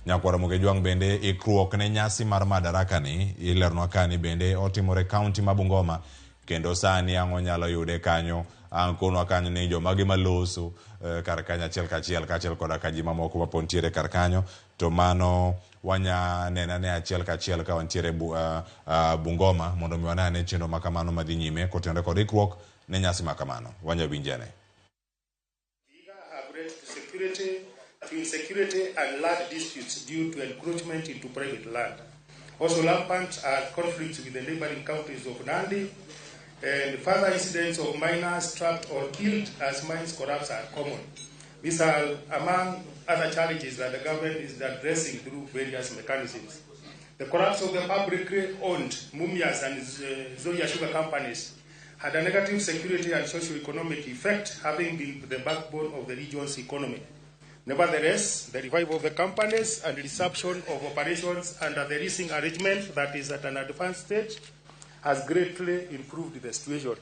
Nyakwara Mugejuang bende ikruok ne nyasi mar Madaraka ni ilerno kani bende otimore kaunti ma Bungoma kendo sani ang'o nyalo yude kanyo kono kanyo ni joma gi maloso kar kanyo achiel koda ka ji mamoko mapontiere kar kanyo to mano wanya nena ne achiel ka wantiere Bungoma mondo mi wanane chenro makamano madhi nyime kotenore kod ikruok ne nyasi makamano wanya winjane. To insecurity and land disputes due to encroachment into private land. Also rampant are conflicts with the neighboring counties of Nandi, and further incidents of miners trapped or killed as mines collapse are common. These are among other challenges that the government is addressing through various mechanisms. The collapse of the publicly owned Mumias and Zoya sugar companies had a negative security and socio-economic effect, having been the backbone of the region's economy. Nevertheless, the revival of the companies and resumption of operations under the leasing arrangement that is at an advanced stage has greatly improved the situation.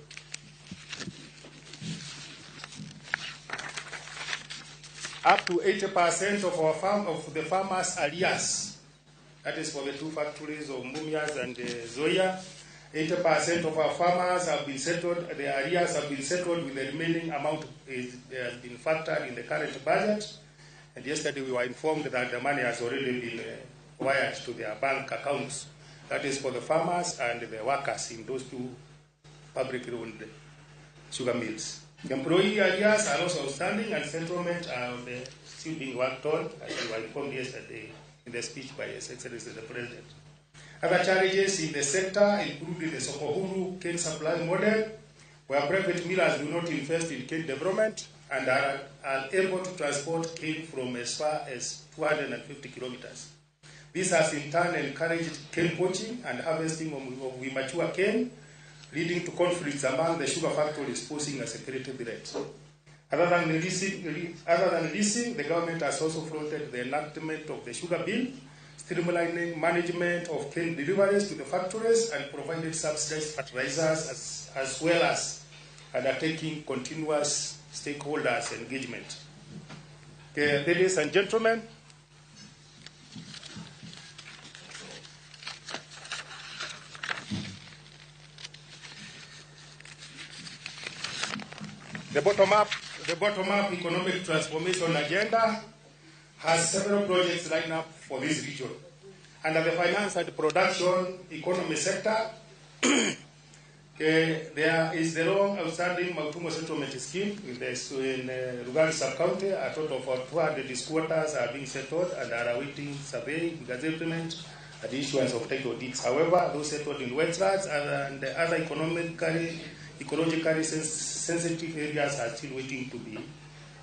Up to 80% of the farmers' arrears, that is for the two factories of Mumias and Zoya, 80% of our farmers have been settled, the arrears have been settled with the remaining amount has been factored in the current budget. And yesterday we were informed that the money has already been wired to their bank accounts. That is for the farmers and the workers in those two publicly owned sugar mills. The employee arrears are also outstanding and settlement are still being worked on, as we were informed yesterday in the speech by His Excellency the President. Other challenges in the sector include the Sokohuru cane supply model, where private millers do not invest in cane development and are able to transport cane from as far as 250 kilometers. This has in turn encouraged cane poaching and harvesting of immature cane, leading to conflicts among the sugar factories posing a security threat. Other than leasing, the government has also fronted the enactment of the sugar bill, streamlining management of cane deliveries to the factories and provided subsidized fertilizers as well as undertaking continuous stakeholders engagement. Okay, ladies and gentlemen, the bottom-up economic transformation agenda has several projects lined up for this region. Under the finance and production economy sector, there is the long outstanding Mautumo settlement scheme in Lugari sub-county. A total of 200 squatters are being settled and are awaiting survey, gazettement, and the issuance of title deeds. However, those settled in wetlands and the other ecologically sensitive areas are still waiting to be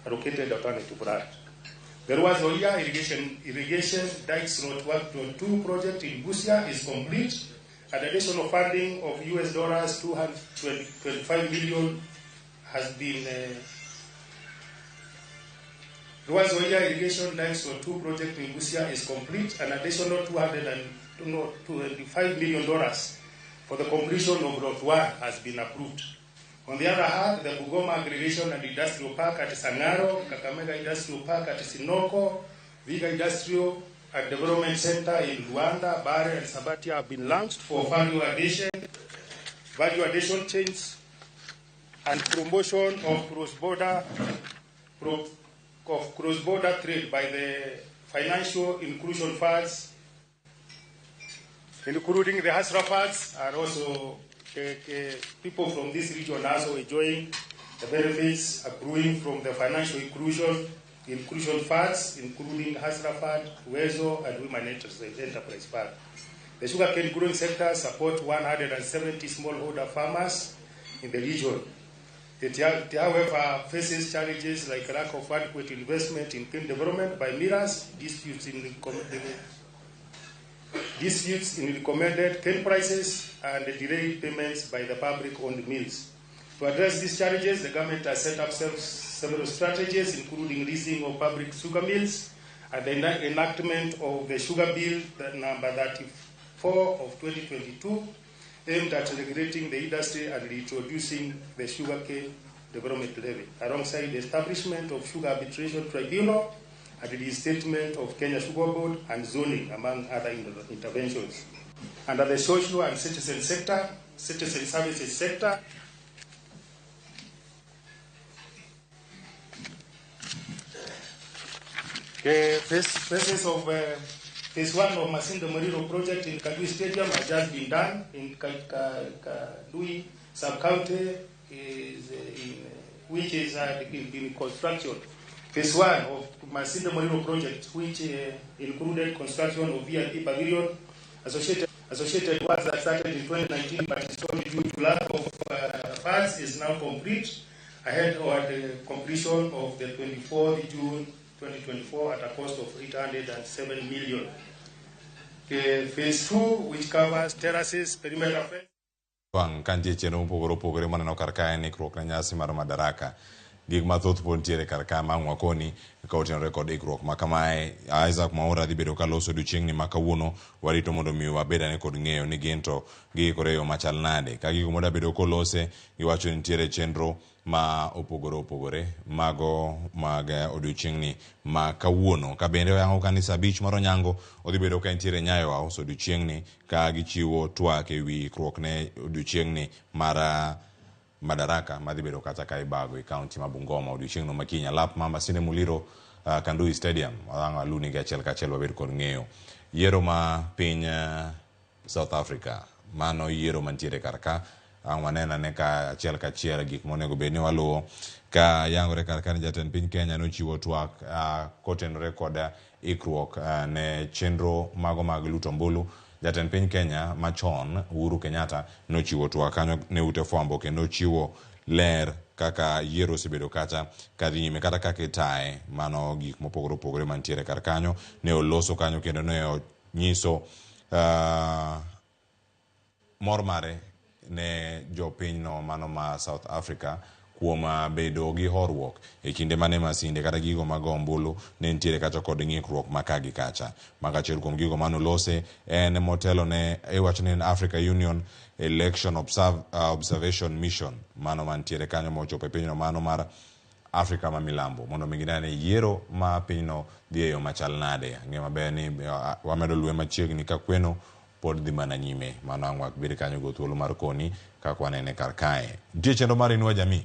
allocated alternative land. There was Zoya irrigation dikes road work 2 project in Busia is complete. An additional funding of US dollars 225 million has been Zoya irrigation dikes road 2 project in Busia is complete. An additional $225 million for the completion of Road 1 has been approved. On the other hand, the Bungoma Aggregation and Industrial Park at Sangaro, Kakamega Industrial Park at Sinoko, Viga Industrial and Development Center in Luanda, Bare and Sabatia have been launched for value addition chains and promotion of cross-border trade by the financial inclusion funds, including the Hasra funds, are also people from this region are also enjoying the benefits accruing from the financial inclusion funds, including Hasra Fund, Wezo, and Women Enterprise Fund. The sugarcane growing sector supports 170 smallholder farmers in the region. It, however, faces challenges like lack of adequate investment in cane development by millers, disputes in recommended cane prices, and delayed payments by the public-owned mills. To address these challenges, the government has set up several strategies, including leasing of public sugar mills and the enactment of the Sugar Bill number 34 of 2022, aimed at regulating the industry and introducing the sugarcane development levy, alongside the establishment of Sugar Arbitration Tribunal and the restatement of Kenya Sugar Board and zoning, among other interventions. Under the social and citizen services sector, Phase 1 of Masinde Muliro project in Kadui Stadium has just been done in Kadui sub-county, which is in construction. Phase 1 of Masinde Muliro project, which included construction of VIP pavilion, associated works that started in 2019 but is only due to lack of funds, is now complete ahead of the completion of the 24th June 2024 at a cost of 807 million. Phase 2, which covers terraces, perimeter fence. Kantie cheno upogore maneno karkae nikruok ne nyasi mar Madaraka. Gik mathoth pod ntiere karka mang'wa koni ka otenore kod ikruok ma kamae. Isaac Mwaura dhi bedo ka loso odiochieng'ni ma kawuono. Warito mondo mi wabedane kod ng'eyo ni gin to giikore yo machal nade. Ka gigo moda bedo kolose, giwacho ni ntiere chenro ma opogore mago mag odiochieng'ni ma kawuono. Ka bende oyango kanisa abich mar Onyango odhi bedo ka ntiere Nyayo House odiochieng'ni ka gichiwo twak e wi ikruok ne odiochieng'ni mar Madaraka madhi bedo kata ka ibago e kaunti ma Bungoma odiochieng'no makinya. Lap ma Masinde Muliro Kandui Stadium wang aluni gi achiel kachiel wabed kod ng'eyo. Yiero ma piny South Africa, mano yiero mantiere karka. Wanena ne ka achiel kachiel gik monego bed ni waluwo. Ka yangore karka ni jatend piny Kenya nochiwo twak kotenore kod ikruok ne chenro mago mag luto ombulu. Jatend piny Kenya machon Uhuru Kenyatta nochiwo twak kanyo ne ute fwambo kendo nochiwo ler kaka yiero osebedo kacha kadhi nyime kata kaka itae. Mano gik mopogore mantiere kar kanyo ne oloso kanyo kendo ne onyiso mor mare ne jopinyno mano ma South Africa kuom bedo gi horruok e kinde mane masinde kata gigo mag ombulu ne ntiere kacha kod ng'ikruok maka gi kacha. Maka achiel kuom gigo mano lose en motelo ne iwacho ni Africa Union Election Observation Mission, mano mantiere kanyo mochopo e pinyno mano mar Africa ma milambo mondo miginane yiero ma pinyno dhi e yo machal nade. Ng'e maber ni wamedo luwe machiegni ka kweno pod dhi mana nyime. Mano ang'wa bedi kanyo go thuolo mar koni kaka wanene kar kae. Nitie chenro mar Inua Jamii.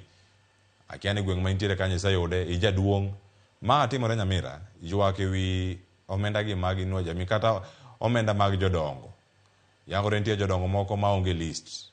Akia ni gweng' ma intiere kanyo isayude ijaduong' ma timore Nyamira ywak e wi omenda gi mag Inua Jamii kata omenda mag jodongo. Yangore nitie jodongo moko maonge list.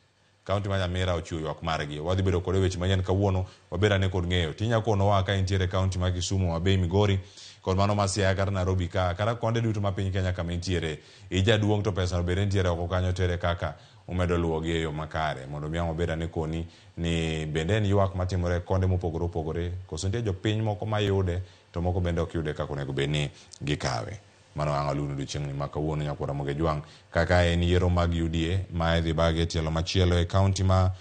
Kaunti ma Nyamira ochiwo ywak margi. Wadhi bedo kod weche manyien kawuono, wabedane kod ng'eyo. Tinya kono wa ka intiere kaunti ma Kisumu, Mabei, Migori kod mano ma Siaya kata Nairobi kata konde duto ma piny Kenya kama intiere. Ijaduong' to pesa no bende ntiere oko kanyo tere kaka umedo luwogi e yo makare mondo miya wabedane koni ni bende ni ywak matimore konde mopogore koso nitie jopiny moko mayude to moko bende ok yude kaka onego bed ni gikawe. Mano ang' aluno odiochieng'ni ma kawuono Nyakwara Mogejwang' kaka en yiero mag UDA ma idhi bage tielo machielo e kaunti ma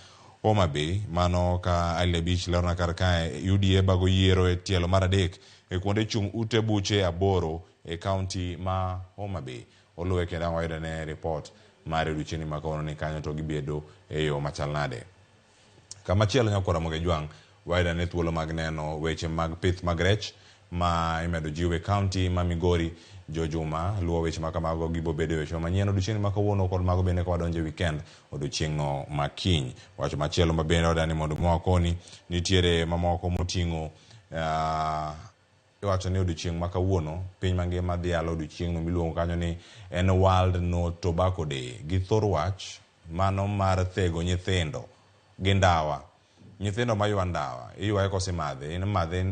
Homa Bay. Mano ka Ali Abich lerona kar kae UDA bago yiero e tielo mar adek e kuonde chung' ute buche 8 e kaunti ma Homa Bay. Oluwe kendo wayudo ne report mar odiochieng'ni ma kawuono ni kanyo to gibedo e yo machal nade. Kama chielo Nyakwara Mogejwang' wayudo ne thuolo mag neno weche mag pith mag rech ma imedo jiwe kaunti ma Migori. Jojuma luwo weche ma kamago gibo bedo weche manyien odiochieng'ni ma kawuono kod mago bende ka wadonjo weekend odiochieng'no makiny. Wacho machielo ma bende wadani mondo mwakoni nitiere mamoko moting'o iwacho ni odiochieng' ma kawuono piny mangima dhi yalo odiochieng'no miluongo kanyo ni en World No Tobacco Day. Gi thor wach mano mar thego nyithindo gi ndawa. Nyithindo ma ywa ndawa iywaye kosemadhe in madhe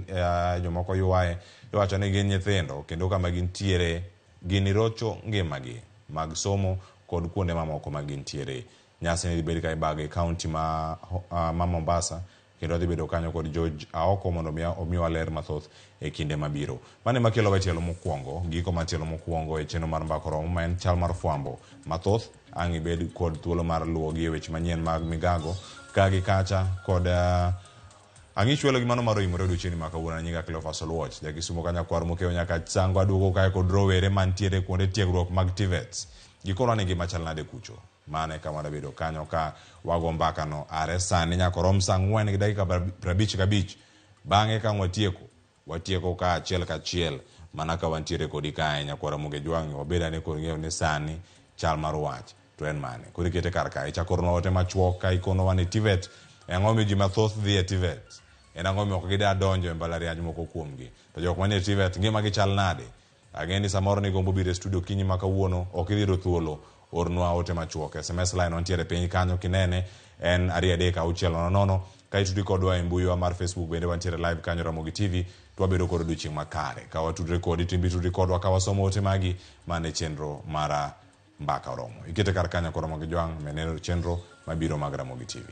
jomoko ywaye iwacho ni gin nyithindo kendo kama gintiere gin rocho ngimagi mag somo kod kuonde mamoko ma gintiere. Nyasi ni dhi bedo ka ibage kaunti ma Mombasa kendo dhi bedo kanyo kod George Aoko mondo omiwa ler mathoth e kinde mabiro. Mane makelo wetielo mokwongo giko matielo mokwongo e chenro mar mbako romo ma en chal mar fwambo mathoth. Ang' ibed kod thuolo mar luwo gi e weche manyien mag migago kagi kacha kod ang'ichwelo gi mano mar imore odiochieng'ni ma kawuono nyinga Cleophas Oluoch jakisumo ka Nyakwar Mokeo nyaka sango aduogo kae kod rowere mantiere kuonde tiegruok mag TVETs. Gikolo ni gima chal nade kucho. Mane kama dabedo kanyo ka wago mbaka no are sani nyaka rom saa 4 gi dakika 55 bang'e ka watieko ka achiel mana ka wantiere kodi kae nyakwara Mugejwang obeda ne kor ng'eyo ni sani chal mar wach to en mane koro ikete kar kae chakorno ote machuok ka ikono wan e TVET ang'o mi ji mathoth dhi e TVET en ang'o mi ok gida donjo e mbalariany moko kuomgi to jok manie TVET ngima gi chal nade ang'e ni samoro ni gombo biro e studio kinyi ma kawuono ok idhiro thuolo ornwa ote machuok SMS line wantiere piny kanyo kinene en 2360 ka itudi kodwa e mbui mar Facebook bende wantiere live kanyo Ramogi TV twabedo kod odiochieng' makare ka watudre kodi timbi tudri kodwa ka wasomo ote magi mane chenro mara mbaka oromo ikete kar kanyo kod Ramogi Jwang' meneno chenro mabiro mag Ramogi TV.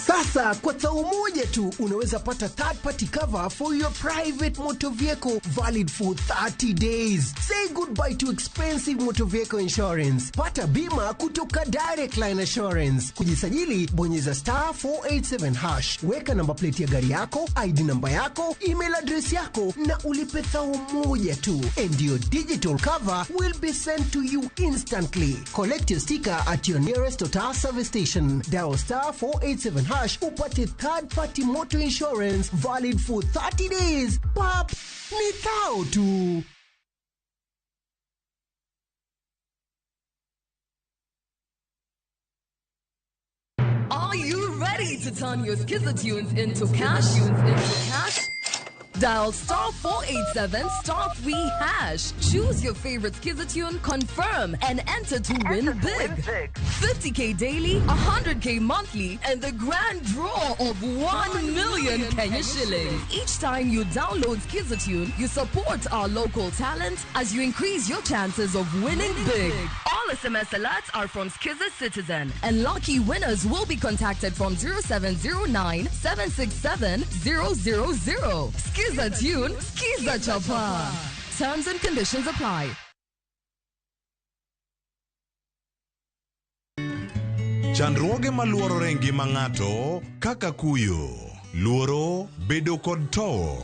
Sasa kwa tao moja tu unaweza pata third party cover for your private motor vehicle valid for 30 days. Say goodbye to expensive motor vehicle insurance. Pata bima kutoka Direct Line Assurance. Kujisajili bonyeza *487#. Weka namba plate ya gari yako, ID namba yako, email address yako na ulipe thao moja tu. And your digital cover will be sent to you instantly. Collect your sticker at your nearest Total service station. Dial *487# upate third party motor insurance valid for 30 days. Pap, ni thao tu. Are you ready to turn your Skizzer into cash? Dial *487*3#. Choose your favorite Skizzer tune, confirm, and enter to win big. 50k daily, 100k monthly, and the grand draw of 1 million Kenya shillings. Each time you download Skizzer tune, you support our local talent as you increase your chances of winning big. All SMS alerts are from Skizzer Citizen, and lucky winners will be contacted from 0709 767 000. Skizzer tune, Skizzer chapa. Terms and conditions apply. Chandruoge maluoro rengi mang'ato kaka kuyo, luoro, bedo kod towo,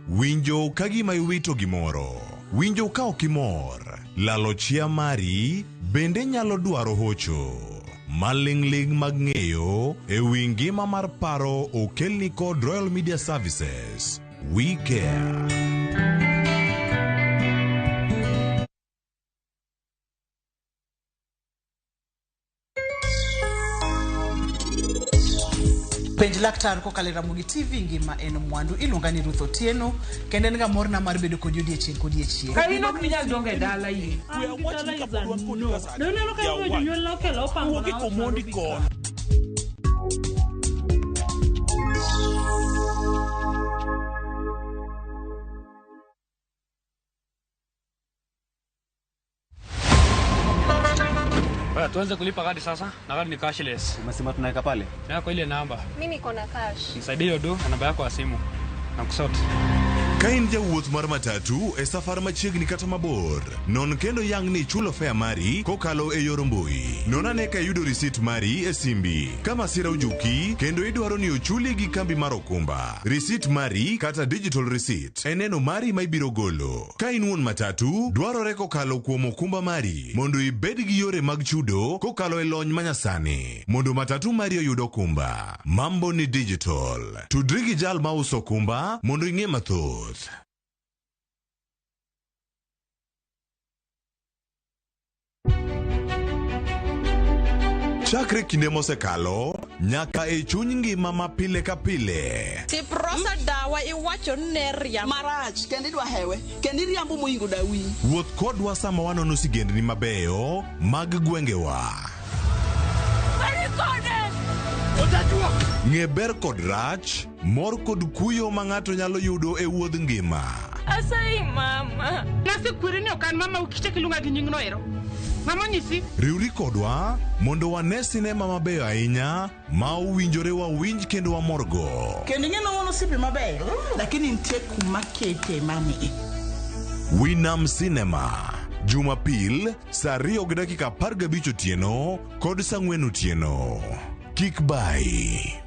winjo kagima iwito gimoro, winjo ka ok imor, lalo chia mari bende nyalo dwaro hocho. Maling'ling mag ng'eyo e wi ngima mar paro okelni kod Royal Media Services. We care. Penj laktar kokalo Ramogi TV ngima en mwandu iluonga ni Ruth Otieno kendo en ga morna mar bedo kod odiechieng' kod odiechieng'. Ka ino kinyal donga e dala yi. We are watching ka podwan kod kasa. No no ka jonyuol lokelo pango na komondi kon. Tuanze kulipa kadi sasa, na kadi ni cashless. Umesema tunaweka pale? Yako ile namba. Mimi niko na cash. Nisaidie hiyo do na namba yako ya simu. Na kusoti. Kain jawuoth mar matatu e safar machiegni kata mabor. Non kendo yang ni chulo fare mari kokalo e yor mbui. Non ane ka yudo receipt mari e simbi. Kama sira ujuki kendo idwaro ni ochuli gi kambi mar okumba. Receipt mari kata digital receipt eneno mari ma ibiro golo. Kain wuon matatu dwarore kokalo kuom okumba mari mondo ibed gi yore mag chudo kokalo e lony manyasani. Mondo matatu mari oyud okumba. Mambo ni digital. Tudri gi jal ma uso okumba mondo ing'e mathoth. Chakre kinde mosekalo nyaka e chuny ngima ma pile ka pile. Tiprosa dawa iwacho neria marach kendi dwa hewe kendi riambo moingo dawi. Wuoth kodwa sama wanono sigendni mabeyo mag gwengewa. Ng'e ber kod rach, mor kod kuyo ma ng'ato nyalo yudo e wuodh ngima. Asai mama. Nasi kwirini okan mama ukiche kilunga gi nyingno ero. Mama nyisi. Riuri kodwa mondo wane sinema mabeyo ahinya ma owinjore wawinj kendo wamorgo. Kendi ng'eno wono sipi mabeyo lakini nitie kuma kete mani. Winam Cinema. Jumapil, saa 2:15 otieno kod saa 4 otieno. Kik bai.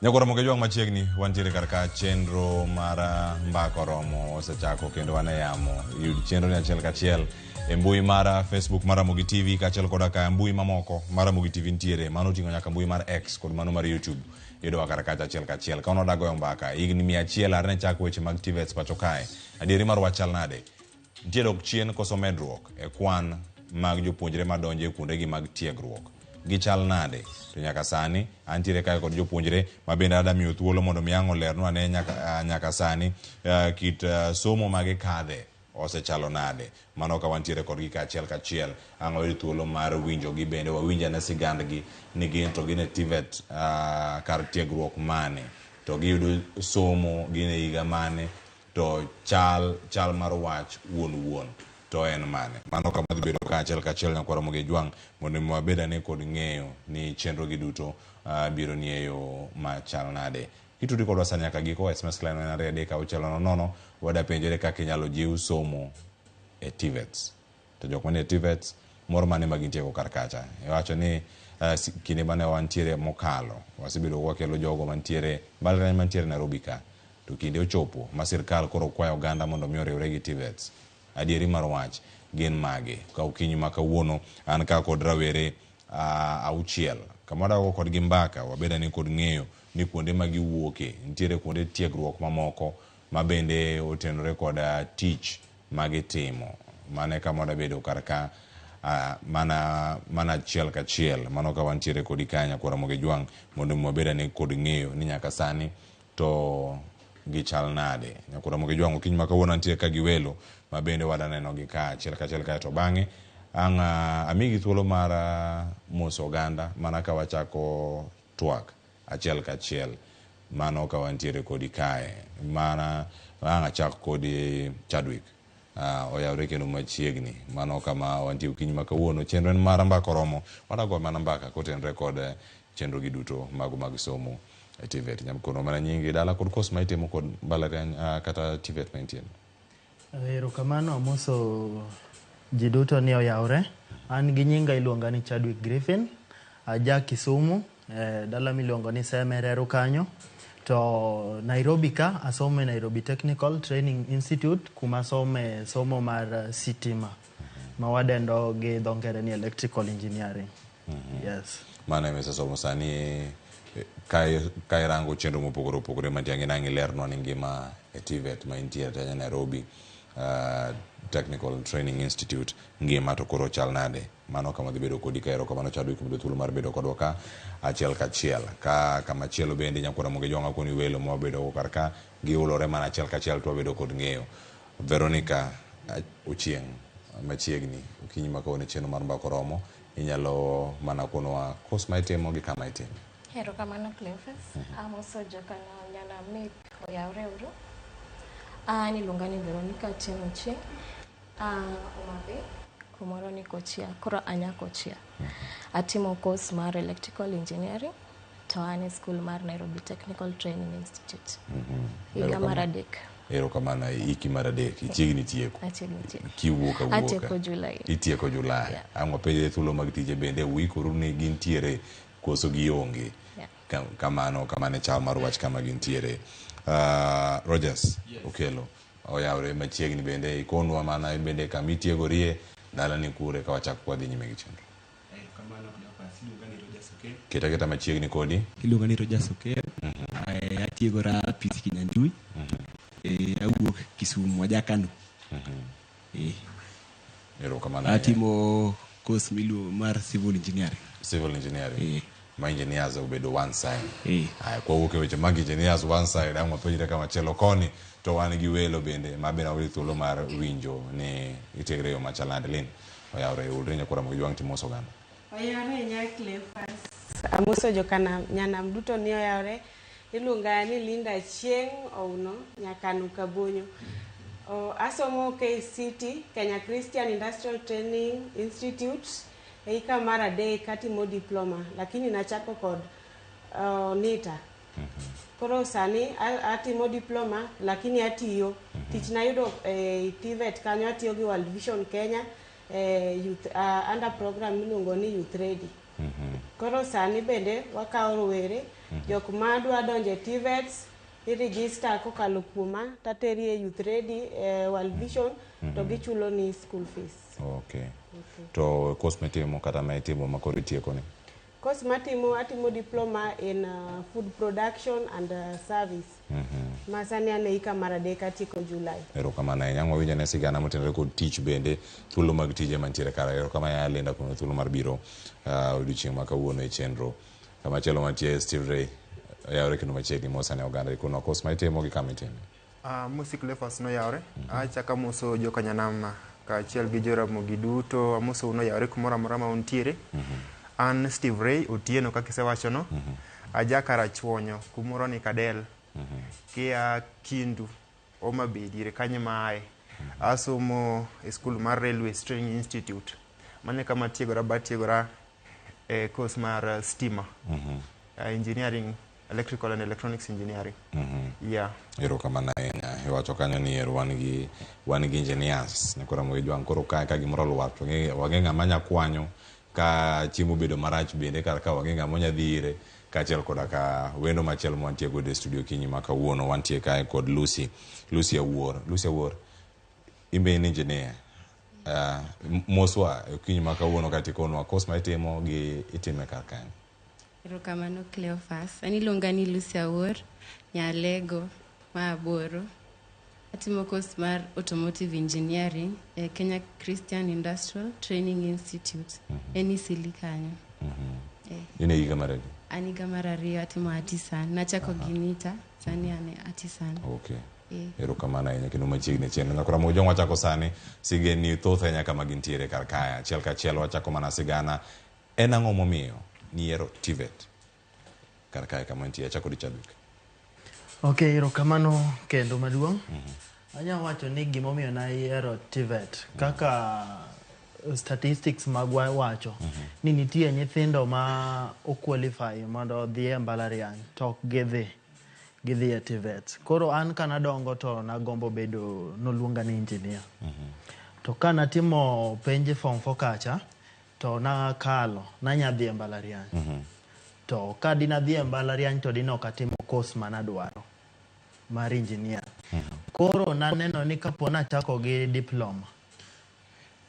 Nyakora moke jwang machiegni wantiere karka chenro mara mbako romo osechako kendo wanayamo yud chenro ni achiel kachiel e mbui mara Facebook mara Ramogi TV kachiel koda ka mbui mamoko mara Ramogi TV ntiere mano tingo nyaka mbui mar X kod mano mar YouTube yudo karka achiel kachiel ka ono dago mbaka igni 100 arne chako weche mag TVETs pacho kae adieri mar wachal nade ntiere dok chien koso medruok e kwan mag jopuonjre madonje kuonde gi mag tiegruok gichal nade to nyaka sani antiere kae kod jopuonjre mabende adamiyo thuolo mondo miyango lerno ane nyaka sani kit somo mage kadhe osechalo nade mano ka wantiere kod gi kachiel ango yud thuolo mar winjo gi bende wawinja na sigandgi ni gin to gine TVET kar tiegruok mane to giyudo somo gine higa mane to chal mar wach wuon to en mane mano kama dhi bedo kachiel nyakwara Ramogi jwang mondo mabeda ne kod ng'eyo ni chenro gi duto biro ni eyo machal nade itudi kodwa sa nyaka giko SMS line na rede ka uchelo nono wada penjere kaka inyalo jiw somo e TVETs to jok mane TVETs mor mane magintiego karkacha iwacho ni kinde mane wantiere mokalo wasibedo wakelo jogo mantiere mbalariany mantiere Nairobi ka to kinde ochopo ma sirkal koro kwayo oganda mondo mi oriwre gi TVETs adieri mar wach gin mage ka ukinyi makawuono an ka kod rawere auchiel kamadago kod gi mbaka wabeda ni kod ng'eyo ni kuonde magiwuoke ntiere kuonde tiegruok mamoko mabende otenore kod tich magitimo mane kamada bedo karka mana achiel kachiel mano ka wantiere kod ikanya kwa Ramogi jwang mondo mabeda ni kod ng'eyo ni nyaka sani to gichal nade nyakura Ramogi jwang ukinyi makawuono ntiere ka giwelo mabende wadaneno gi ka achiel ka to bang'e amigi thuolo mar moso oganda mana ka wachako twak achiel kachiel mano ka wantiere kodi kae mana achako kodi Chadwick oyawre kendo machiegni mano kama wantie ukinyi makawuono chenro en mara mbako romo wadago mana mbaka kotenre kod chenro gi duto mag somo e TVET nyamkono mana nyingi dala kod kos ma itimo kod mbalariany kata TVET maintain. Erokamano amoso ji duto ni oyawre an gi nyinga iluonga ni Chadwick Griffin aja Kisumu dala miluongo ni Semerero kanyo to Nairobi ka asome Nairobi Technical Training Institute kuma somo mar sitima mawadendo gi dhongere ni electrical engineering. Yes mana mesa somo sani kai rango chenro mopogore mantiangi nangi lerno ni ngima e TVET ma intiere tanya Nairobi Technical Training Institute ngima to koro chal nade mano kama dhi bedo kodi kaero kamano Chadwick bedo thuolo mar bedo kodwa ka achiel kachiel ka kama chielo bende nyakwara Ramogi jwang koni welo mo bedo karka giulore mana achiel kachiel to bedo kod ng'eyo Veronica Ochieng machiegni ukinyi makawone chenro mar mbako romo inyalo mana konwa kos ma itimo gi kama itimo. Erokamano Cleophas amoso jokano nyana mik oyawre uru niluonga ni Veronica Ochieng Omabe kumoro ni Kochia koro anya Kochia atimo course mar electrical engineering to an school mar Nairobi Technical Training Institute higa mar adek. Erokamano iki mar adek ichiegni tieko kiwuoka atieko Julai itieko Julai ang'o penje thuolo mag tije bende wikoru ni gintiere koso gionge kamano chal mar wach kama gintiere. Rogers Okelo oyawre machiegni bende ikonwa mana bende kama itiegorie dala ni kure ka wachako kwa dhi nyime gi chenro. Kamano iluonga ni Rogers Okelo keta machiegni kodi iluonga ni Rogers Okelo atiegora Pisi Kinyanjui awuok Kisumu waja Kano. Erokamano atimo course miluongo mar civil engineering ma engineers obedo one side kwa wuoke weche mag engineers one side ang'o penjre kama chelo koni to wan gi welo bende mabena wili thuolo mar winjo ni itegre yo machalande lin oyawre ulre nyakwara Ramogi jwang timoso ganda oyawre Cleophas amoso jokana nyana mduto ni oyawre iluonga ni Linda Chieng Ouno nyakanu Kabonyo asomo KCT Kenya Christian Industrial Training Institute eika mar adek atimo diploma lakini nachako kod NITA koro sani atimo diploma lakini atiyo tich nayudo TVET kanyo atiyo gi World Vision Kenya youth under program miluongo ni Youth Ready Koro sani bende wakawo rowere jok madwa donje TVETs i-register kokalo kuoma tateri e Youth Ready World Vision to gichulo ni school fees. Okay. To course mitimo kata ma itimo makoro itieko ni? Course atimo diploma in food production and service. Masani ane mar adek atieko July. Erokamano ahinya. Wawinjo ne sigana motenore kod tich bende thuolo mag tije mantiere kara. Erokamano ya lenda kuno thuolo mar biro odiochieng' ma kawuono e chenro. Kamachielo mantie Steve Ray yawre kendo machiegni mosa ne oganda kuno course ma itimo gi kama itimo. Music Lefas no yawre. Achaka moso jokanyanam kaachiel gi joramogi duto amoso uno yawre kumoro amora ma untiere. An Steve Ray Otieno kaka isewachono. Aja Karachuonyo kumoro ni Kadel. Kia Kindu Homa Bay dire kanyo maaye. Asomo e skul mar Railways Training Institute. Mane kama tiegora course mar stima. Engineering, electrical and electronics engineering. Yeah. Erokamano ahinya. Iwacho kanyo ni wan gi engineers. Nekora mwejwa nkoro ka gimoro luar. Wageng'a manya kwanyo ka chiemo bedo marach bende ka wageng'a monya dhire kaachiel koda ka wendo machielo mwantie go e studio kinyi ma kawuono wantie kae kod Lucy Awuor imbe en engineer. Moswa kinyi ma kawuono katikonwa course ma itimo gi itime kar kanyo. Erokamano Cleophas. Ani iluonga ni Lucy Awuor, nyalego ma Aboro. Atimo course mar Automotive Engineering e Kenya Christian Industrial Training Institute. Eni Silikanyo. Ine higa maradi? Ani higa mar ariyo atimo artisan. Nachako ginita, sani ane artisan. Okay. Erokamano ahinya kendo machiegni chenro. Nyakora mojo wachako sani sigeni thoth ahinya kama gintiere kar kae. Achiel kachiel wachako mana sigana. En ang'o momiyo niero TVET kar kae kama nitie? Achako di Chadwick. Okay, erokamano kendo maduong'. Anya wacho ni gimomiyo nayiero TVET kaka statistics magwa wacho ni nitie nyithindo ma okwalify mondo odhi e mbalariany to ok gidhi e TVET. Koro an kana dongo to nagombo bedo noluonga ni engineer. To kana timo penje form 4 kacha to nakalo nanyadhi e mbalariany. To ka dinadhi e mbalariany to dino katimo course manadwaro mar engineer. Koro naneno ni kapo nachako gi diploma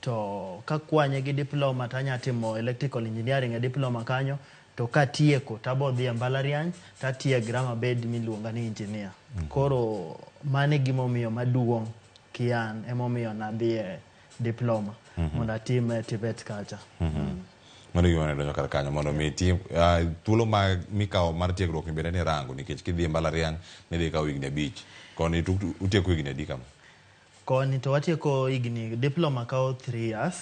to kakwanye gi diploma tanya timo electrical engineering e diploma kanyo to katieko tabodhi e mbalariany tatiegra mabed miluonga ni engineer. Koro mane gimomiyo maduong' kian emomiyo nadhi e diploma mondo atim TVET kacha. Mano gimane donjo kar kanyo mondo mi tim thuolo ma mikawo mar tiegruok ni bende ni rango nikech kidhi e mbalariany nidhi kawo higni 5 koni utieko higni adi kama? Koni to watieko higni diploma kawo 3 years.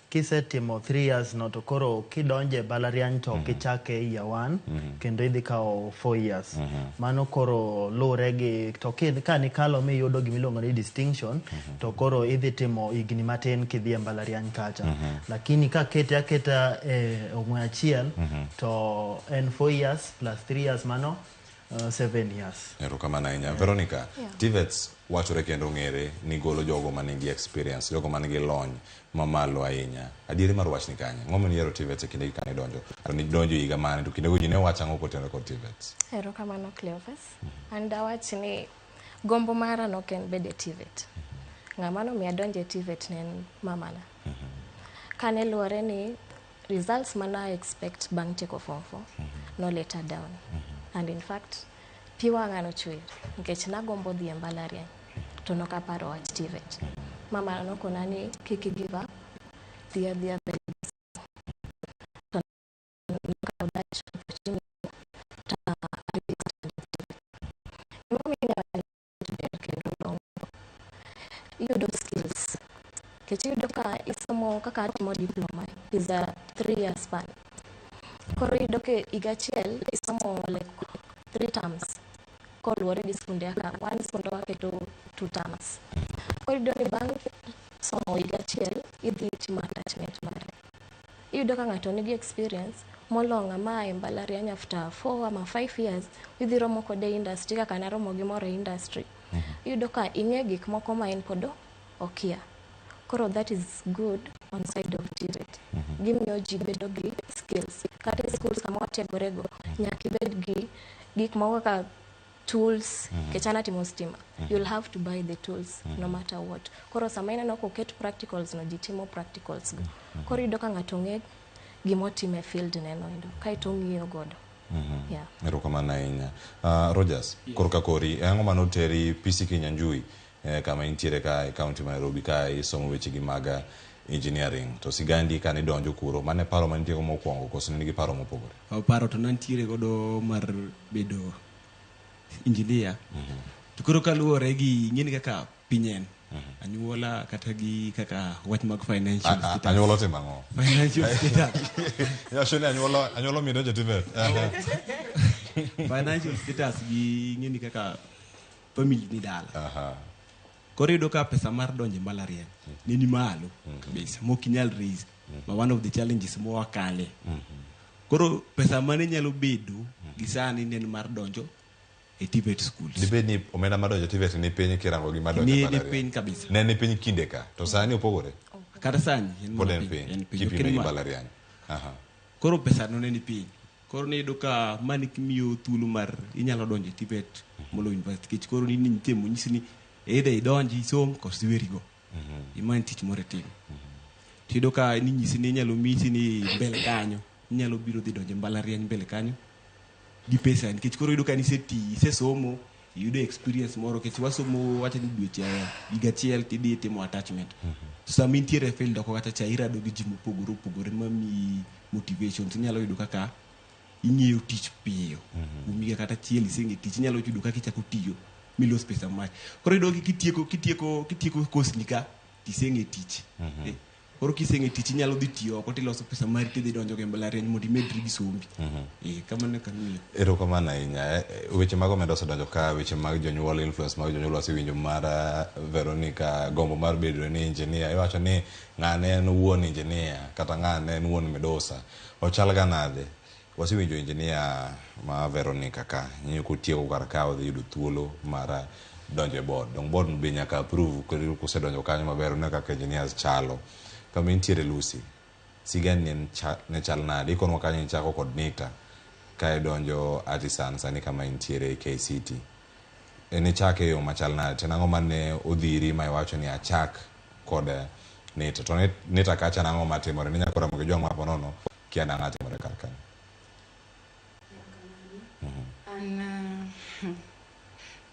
Kisetimo 3 years no to koro kidonje mbalariany to kichake year 1 kendo idhi kawo 4 years. Mano koro lure gi to ka nikalo miyudo gimiluongo ni distinction to koro idhi timo higni matin kidhi e mbalariany kacha. Lakini ka aketa ong'we achiel to en 4 years plus 3 years mano 7 years. Erokamano ahinya. Veronica, TVETs wachore kendo ng'ere ni golo jogo manigi experience, jogo manigi lony mamalo ahinya. Adieri mar wachni kanye? Ng'oma niero TVETs e kinde kane donjo? Aro ni donjo higa mane to kinde go ji ne wacho ang'o kotenore kod TVETs? Erokamano Cleophas. An dawach ni gombo mara noken bede TVET. Ng'ama nomiyo adonjo e TVET ne en mamana. Kane luwore ni results mana expect bang' tieko form 4 no let her down. And in fact, piwa ngano chwer nikech nagombo dhi e mbalariany to nokaparo wach TVET. Mama nokona ni kik give up, dhia mbele. Yudo skills. Kechi yudo ka isomo kaka atimo diploma is a 3 year span. Koro yudo ke igachiel isomo like 3 terms. Koluwore gi skunde aka one skunde waketo 2 terms. Koro yudo ni bang' somo igachiel idhi timo attachment mare. Yudo ka ng'ato nigi experience molonga ma e mbalariany after 4 ama 5 years idhi romo kode industry kaka naromo gi moro industry. Yudo ka ing'e gik moko ma en podo okia. koro that is good on side of TVET. Gimiyo ji bedo gi skills. Kata schools kama wategorego, nyaka ibed gi gik moko kaka tools, kechana timo stima. You'll have to buy the tools no matter what. Koro sama ineno koket practicals no, ji timo practicals go. Koro yudo ka ng'ato ng'e gimotime field neno endo. Kaito ng'iyo godo. Yeah. Erokamano ahinya. Rogers, korka kori, ang'o manoteri PCK Nyanjui kama intiere ka e kaunti ma Nairobi ka isomo weche gi mag engineering. To sigandi ka nidonjo kuro, mane paro manitiere mokwongo koso nigi paro mopogore? Paro to nantiere godo mar bedo engineer. To koro kaluwore gi ng'eni kaka pinyen. Anyuola kata gi kaka wach mag financial status. Anyuola te mang'o? Financial status. Ya shoni anyuola mi donjo TVET. Financial status gi ng'eni kaka family ni dala. Koro yudo ka pesa mar donjo mbalariany ni malo kabisa, mok inyal raise. Ma one of the challenges mo wakale. Koro pesa mane nyalo bedo gi sani nen mar donjo e TVET schools. Dibed ni omenda madonjo TVET ni piny kirango gi madonjo mbalariany. Ni piny kabisa. Ne ni piny kinde ka. To sani opogore? Kata sani pod en piny. Kipime gi mbalariany. Koro pesa no ne ni piny. Koro ne yudo ka mani kimiyo thuolo mar inyalo donjo e TVET molo university. Kech koro ni nitie monyisi ni either idonji isom koso iwerigo. Imany tich moro tim. Tiyudo ka ni nyisi ni inyalo misi ni mbele kanyo. Inyalo biro dhi donjo mbalariany mbele kanyo gi pesa. Nikech koro yudo ka isesomo, iyudo experience moro. Kech wasomo wacha ni dweche higa achiel tidhi timo attachment. To sama intiere e field oko kata cha irado gi ji mopogore mami motivation. Inyalo yudo kaka ing'eyo tich piyo. Umiga kata chiel iseng'e tich, inyalo yudo kaka ichako tiyo milos pesa mach. Koro yudo kitieko course ni ka tiseng'e tich. Koro kiseng'e tich inyalo dhi tiyo oko tiloso pesa mari tidhi donjo e mbalariany mondo imedri gi sombi. Kamano kamiyo. Erokamano ahinya. Weche mag omenda osedonjo ka, weche mag jonyuol, influence mag jonyuol wasewinjo mar Veronica, gombo mar bedo ni engineer. Iwacho ni ng'ane en wuon engineer kata ng'ane en wuon Medosa. Ochal ga nade? Wasewinjo engineer ma Veronica ka nyiyo kotieko kar ka odhi yudo thuolo mar donjo e board. Dong board be nyaka approve kosedonjo kanyo maber ne kaka engineers chalo. Kama intiere Lucy, sigani ne chal nade? Ikonwa kanyo inchako kod NITA ka idonjo artisan sani kama intiere KCT. Ne chake yo machal nade? To nang'o mane odhiri ma iwacho ni achak kod NITA? To NITA kacha nang'o matimore? Ni nyakora moge jwang' mapo nono kia nang'a timore kar kanyo.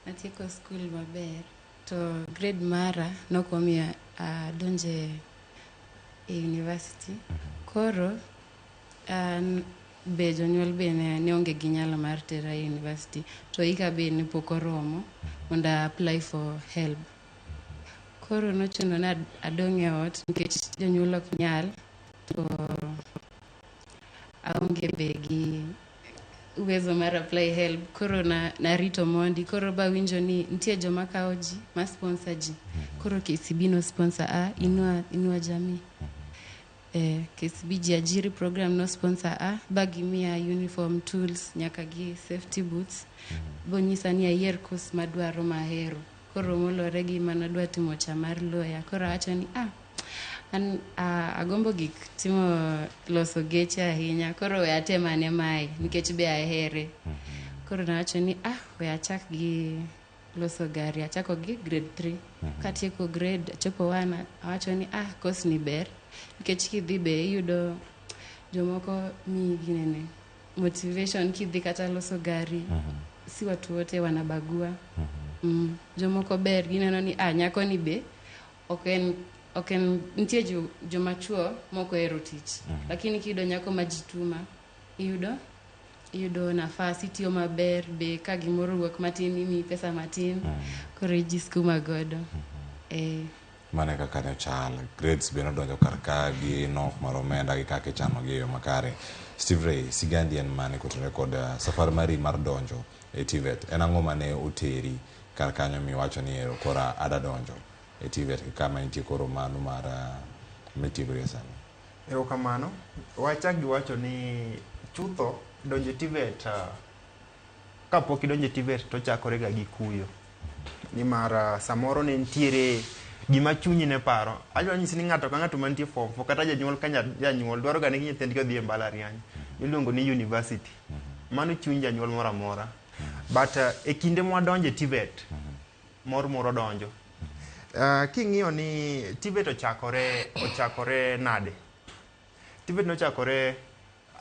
Atieko school maber. To grade mara nokomiya donje e university. Koro be jonyuol be ne onge gi nyalo mar tera e university. To ika be ne pok oromo mondo apply for help. Koro nochuno na adong' e ot nikech jonyuol ok nyal. To aonge be gi uwezo mar apply help. Koro narito mondi. Koro ba winjo ni nitie joma kawo ji ma sponsor ji. Koro KCB no sponsor Inua Jamii. KCB jiajiri program no sponsor ba gimiya uniform, tools, nyaka gi safety boots. Bonyisa ni ayier course madwaro mahero. Koro molore gi manadwa timo cha mar lawyer. Koro awacho ni an agombo gik timo loso geche ahinya. Koro we atemane mae nikech be ahere. Koro nawacho ni we achak gi loso gari. Achako gi grade 3. Katieko grade chopo 1 awacho ni course ni ber. Nikech kidhi be iyudo jomoko mi ginene motivation kidhi kata loso gari. Si watu wote wanabagua. Jomoko ber gineno ni nyako ni be oken nitie jomachuo moko hero tich. Lakini kido nyako majituma iyudo nafasi tiyo maber be ka gimoro wuok matin imi pesa matin. Koro ijiskuma godo. Mane kaka ne chal, grades be nodonjo kar ka gi nok mar omenda gi kaka ichano gi yo makare. Steve Ray, sigandi en mane kotore kod safar mari mar donjo e TVET? En ang'o mane oteri kar kanyo miwacho ni ero kora ada donjo e TVET kama intie koro mano mar mitigorie sani? Erokamano. Wachak gi wacho ni chutho donjo e TVET kapok idonjo e TVET to chakore ga gi kuyo. Ni mar samoro ne ntiere gima chunyi ne paro. Adwa nyisi ni ng'ato ka ng'ato mantie form 4 kata janyuol ka janyuol dwaro ga ni nyithindgi odhi e mbalariany iluongo ni university. Mano chuny janyuol moro amora. But e kinde mwadonje TVET moro donjo. King'iyo ni TVET ochakore nade? TVET nochakore,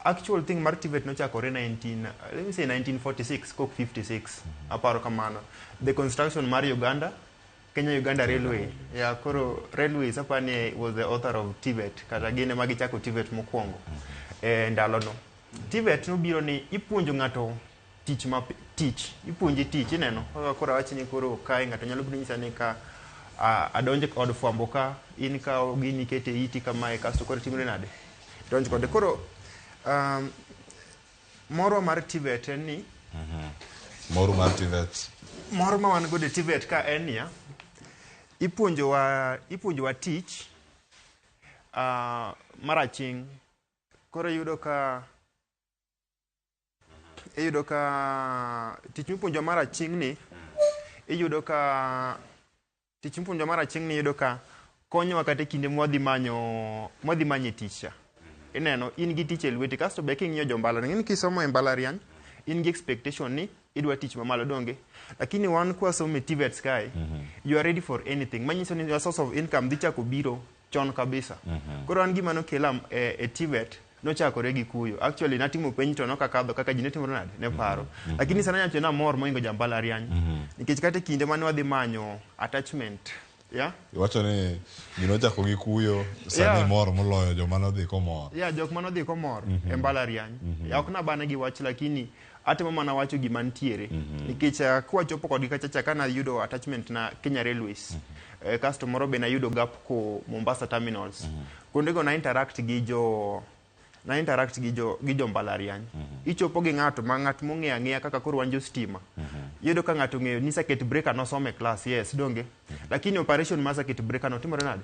actual thing mar TVET nochakore 1946 kok 56 aparo kamano. The construction mar Uganda, Kenya-Uganda Railway. Koro Railways apani was the author of TVET, kata gine magi chako TVET mokwongo ndalono. TVET nobiro ni ipuonjo ng'ato ipuonji tich ineno. Koro awachni koro kae ng'ato nyalo biro nyisa ni ka adonje kod fwambo ka in ka gini kete iti kamae kasto koro timre nade. Donje kode koro moro mar TVET en ni moro mar TVET. Moro ma wan godo TVET ka en niya, ipuonjowa tich maraching. Koro iyudo ka tich mipuonjo maraching ni iyudo ka konyowa kata kinde mwadhi manye tich. Ineno in gi tich e lweti kasto be king'iyo jo mbalariany, in kisomo e mbalariany in gi expectation ni idwa tich mamalo donge, lakini wan kwa somo e TVET kae you are ready for anything. Manyiso ni your source of income dhi chako biro chon kabisa. Koro an gima nokela e TVET nochakore gi kuyo. Actually natimo penj to nokakadho kaka ji netimo nade ne paro. Lakini sana nyacho na mor moingo ja mbalariany. Nikech kata kinde mane wadhi manyo attachment. Iwacho ni ginochako gi kuyo sani mor moloyo joma nodhi komor. Jok manodhi komor e mbalariany. Ok na bane gi wach, lakini atemo mana wacho gima ntiere. Nikech kwachopo kodgi kachacha kana yudo attachment na Kenya Railways. Kasto moro be na yudo gap ko Mombasa Terminals. Kondego na interact gi jo mbalariany. Ichopo gi ng'at mong'eyo ang'eya kaka koro wan jo stima. Yudo ka ng'ato ng'eyo ni circuit breaker nosome class, yes donge, lakini operation mar circuit breaker no timore nade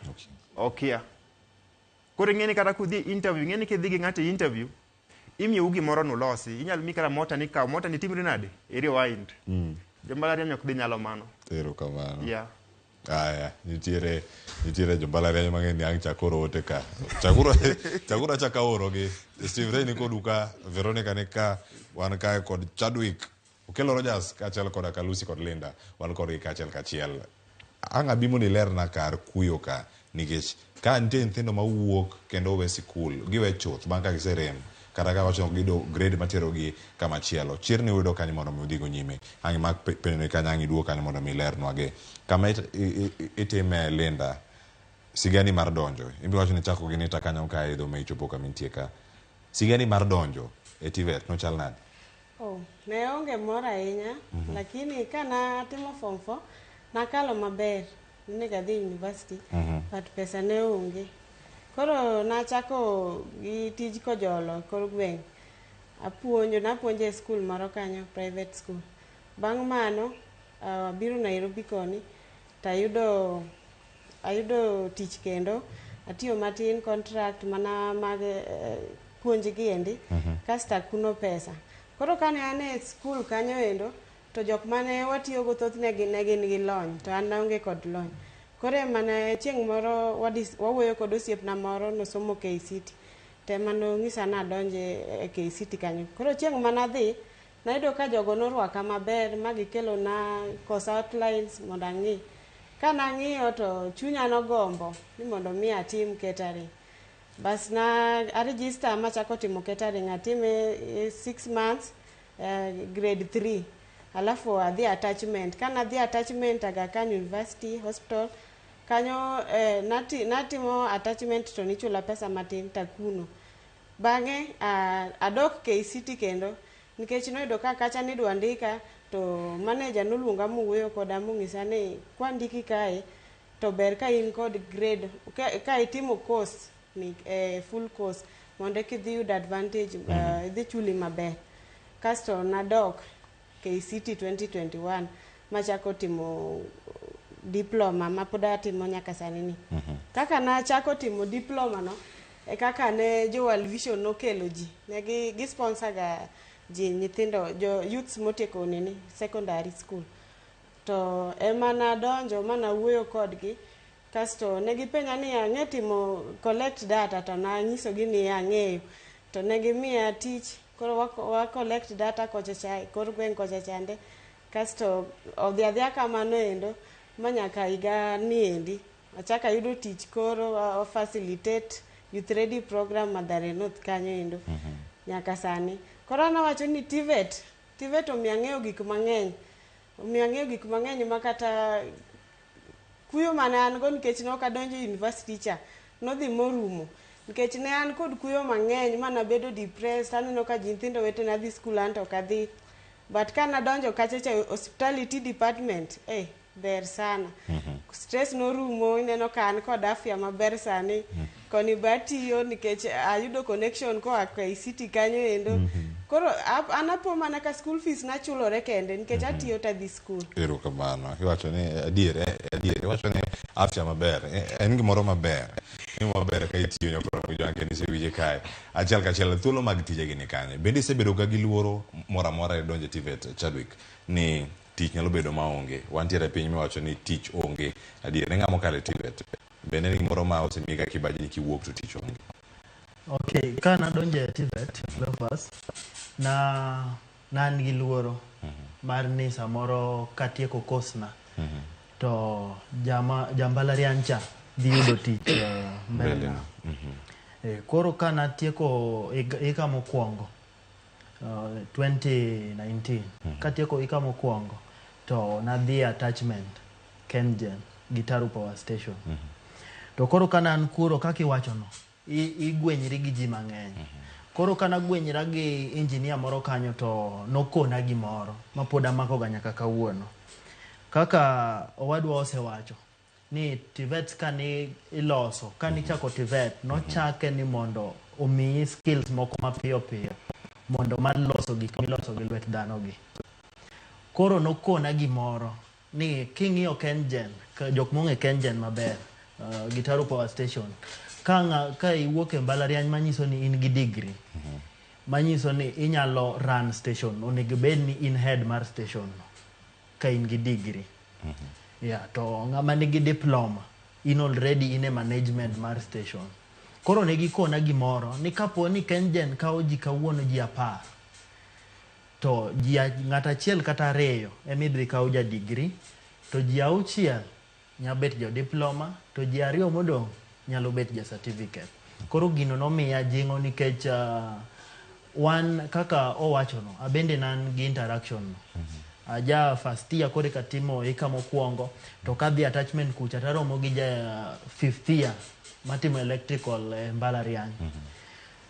okia. Koro ng'eni kata kudhi interview, ng'eni kidhi gi ng'ato interview imiyo gimoro nulosi, inyalo mi kata mota ni timore nade e rewind. Jo mbalariany ok dhi nyalo mano. Erokamano. Aya, nitiere jo mbalariany mang'eny ang' chakoro ote ka. Chakoro chaka oro gi. Steve Ray ni koduka, Veronica ni ka, wan ka kod Chadwick. Okelo Rogers kachel kod Kalusi kod Linda. Wan kod gi kachiel. Ang' abimo ni lerna kar kuyo ka. Nikech ka nitie nyithindo mawuok kendo we sikul, giwe chuth bang' ka giserem. Kata ka wacho gido grade matero gi kama chielo. Chirni uyudo kanyo mondo mi udhigo nyime. Ang' mak penyo ni kanyo ang' iduo kanyo mondo mi lernwa gi. Kama itime Linda, sigani mar donjo. Imbi wacho ni chako gi nita kanyo ka idho me ichopo kama intie ka. Sigani mar donjo e TVET no chal nade? Ne onge moro ahinya, lakini kana timo form 4 nakalo maber. Nega dhi university, but pesa ne onge. Koro nachako gi tij kojolo kor gweng'. Napuonjo e skul moro kanyo, private school. Bang' mano, biro Nairobi koni, ayudo tich kendo, atiyo matin contract mana mag puonj gi endi, kasta kuno pesa. Koro kane ane skul kanyo endo, to jok mane watiyo go thoth ne gin gi lony, to an naonge kod lony. Koro mana chieng' moro wawuoyo kod osiepna moro nosomo KCT. Tema nong'isa nadonje e KCT kanyo. Koro chieng' manadhi, nayudo ka jogo norwaka maber magikelo na course outlines mondo ang'i. Ka nang'iyo to chunya nogombo ni mondo mi atim catering. Bas na register machako timo catering, atime 6 months grade 3. Alafu adhi attachment. Kana adhi attachment Aga Khan University Hospital, kanyo natimo attachment to nichula pesa matin takuno. Bang'e adok KCT kendo, nikech noyudo ka kacha nidwa ndika, to manager noluonga muwuoyo koda mong'isa ni kwandiki kae to ber ka in kod grade ka itimo course ni full course mondo kidhi yud advantage idhi chuli maber. Kasto nadok KCT 2021 machako timo diploma mapod atimo nyaka sani ni. Kaka nachako timo diploma no e kaka ne jo World Vision nokelo ji ne gi sponsor ga ji nyithindo jo youths motieko nini secondary school. To ema na donjo mana wuoyo kodgi kasto negipenja ni ang'e timo collect data to nanyisogi ni ang'eyo to negimiya tich koro wa collect data kochacha kor gweng' kochachande kasto odhi adhiya kamano endo ma nyaka higa ni endi achaka yudo tich koro facilitate youth ready program Mathare North kanyo endo nyaka sani koro nawacho ni TVET omiyo ang'eyo gik mang'eny ma kata kuyo mane an go nikech ne ok adonjo university cha nodhi morumo nikech ne an kod kuyo mang'eny mana bedo depressed aneno ka nyithindo wetena dhi skul an to ok adhi but ka nadonjo kachacha hospitality department ber sana stress norumo ineno ka an kod afya maber sani koni batiyo nikech ayudo connection koa KCT kanyo endo koro anapo mana ka school fees nachulore kende nikech atiyo tadhi school. Erokamano. Iwacho ni adier iwacho ni afya maber en gimoro maber ka itiyo nyakoro joanke ni sewije kae achiel kachiel thuolo mag tije gini kanye bende isebedo ga gi luoro moro amora donjo TVET Chadwick ni tich nyalo bedo maonge wantiere piny miwacho ni tich onge adier ne ng'amo kale TVET bende ni gimoro ma osemiyi ka kibaji ni kiwuok to tich onge. Okay, ka nadonjo e TVET first nan gi luoro mar ni samoro katieko kosna to jambalariany cha dhi yudo tich mbele koro ka natieko ika mokwongo 2019 katieko ika mokwongo to nadhi attachment KenGen Gitaru Power Station to koro kana an kuro kaka iwachono igwenyri gi ji mang'eny koro kana gwenyra gi engineer moro kanyo to nokona gimoro ma pod amako ga nyaka kawuono kaka owadwa osewacho ni TVET kani iloso kani chako TVET nochake ni mondo omiyi skills moko mapiyo piyo mondo mar loso gik miloso gi lwet dhano gi koro nokona gimoro ni king'iyo KenGen jok mong'e KenGen maber Gitaru Power Station ka iwuok e mbalariany manyiso ni in gi degree manyiso ni inyalo run station onego bed ni in head mar station ka in gi degree to ng'ama nigi diploma in already in a management mar station koro ne gikona gimoro ni kapo ni KenGen kawo ji kawuono ji 10 to ng'at achiel kata ariyo emidhi kawo ja degree to ji 6 nyabet jo diploma to ji 2 modong' nyalo bet ja certificate koro gino nomiya jingo nikech wan kaka owachono abende nan gi interaction aja first year kore katimo ika mokwongo to kadhi attachment kucha taromo gi ja 5th year matimo electrical mbalariany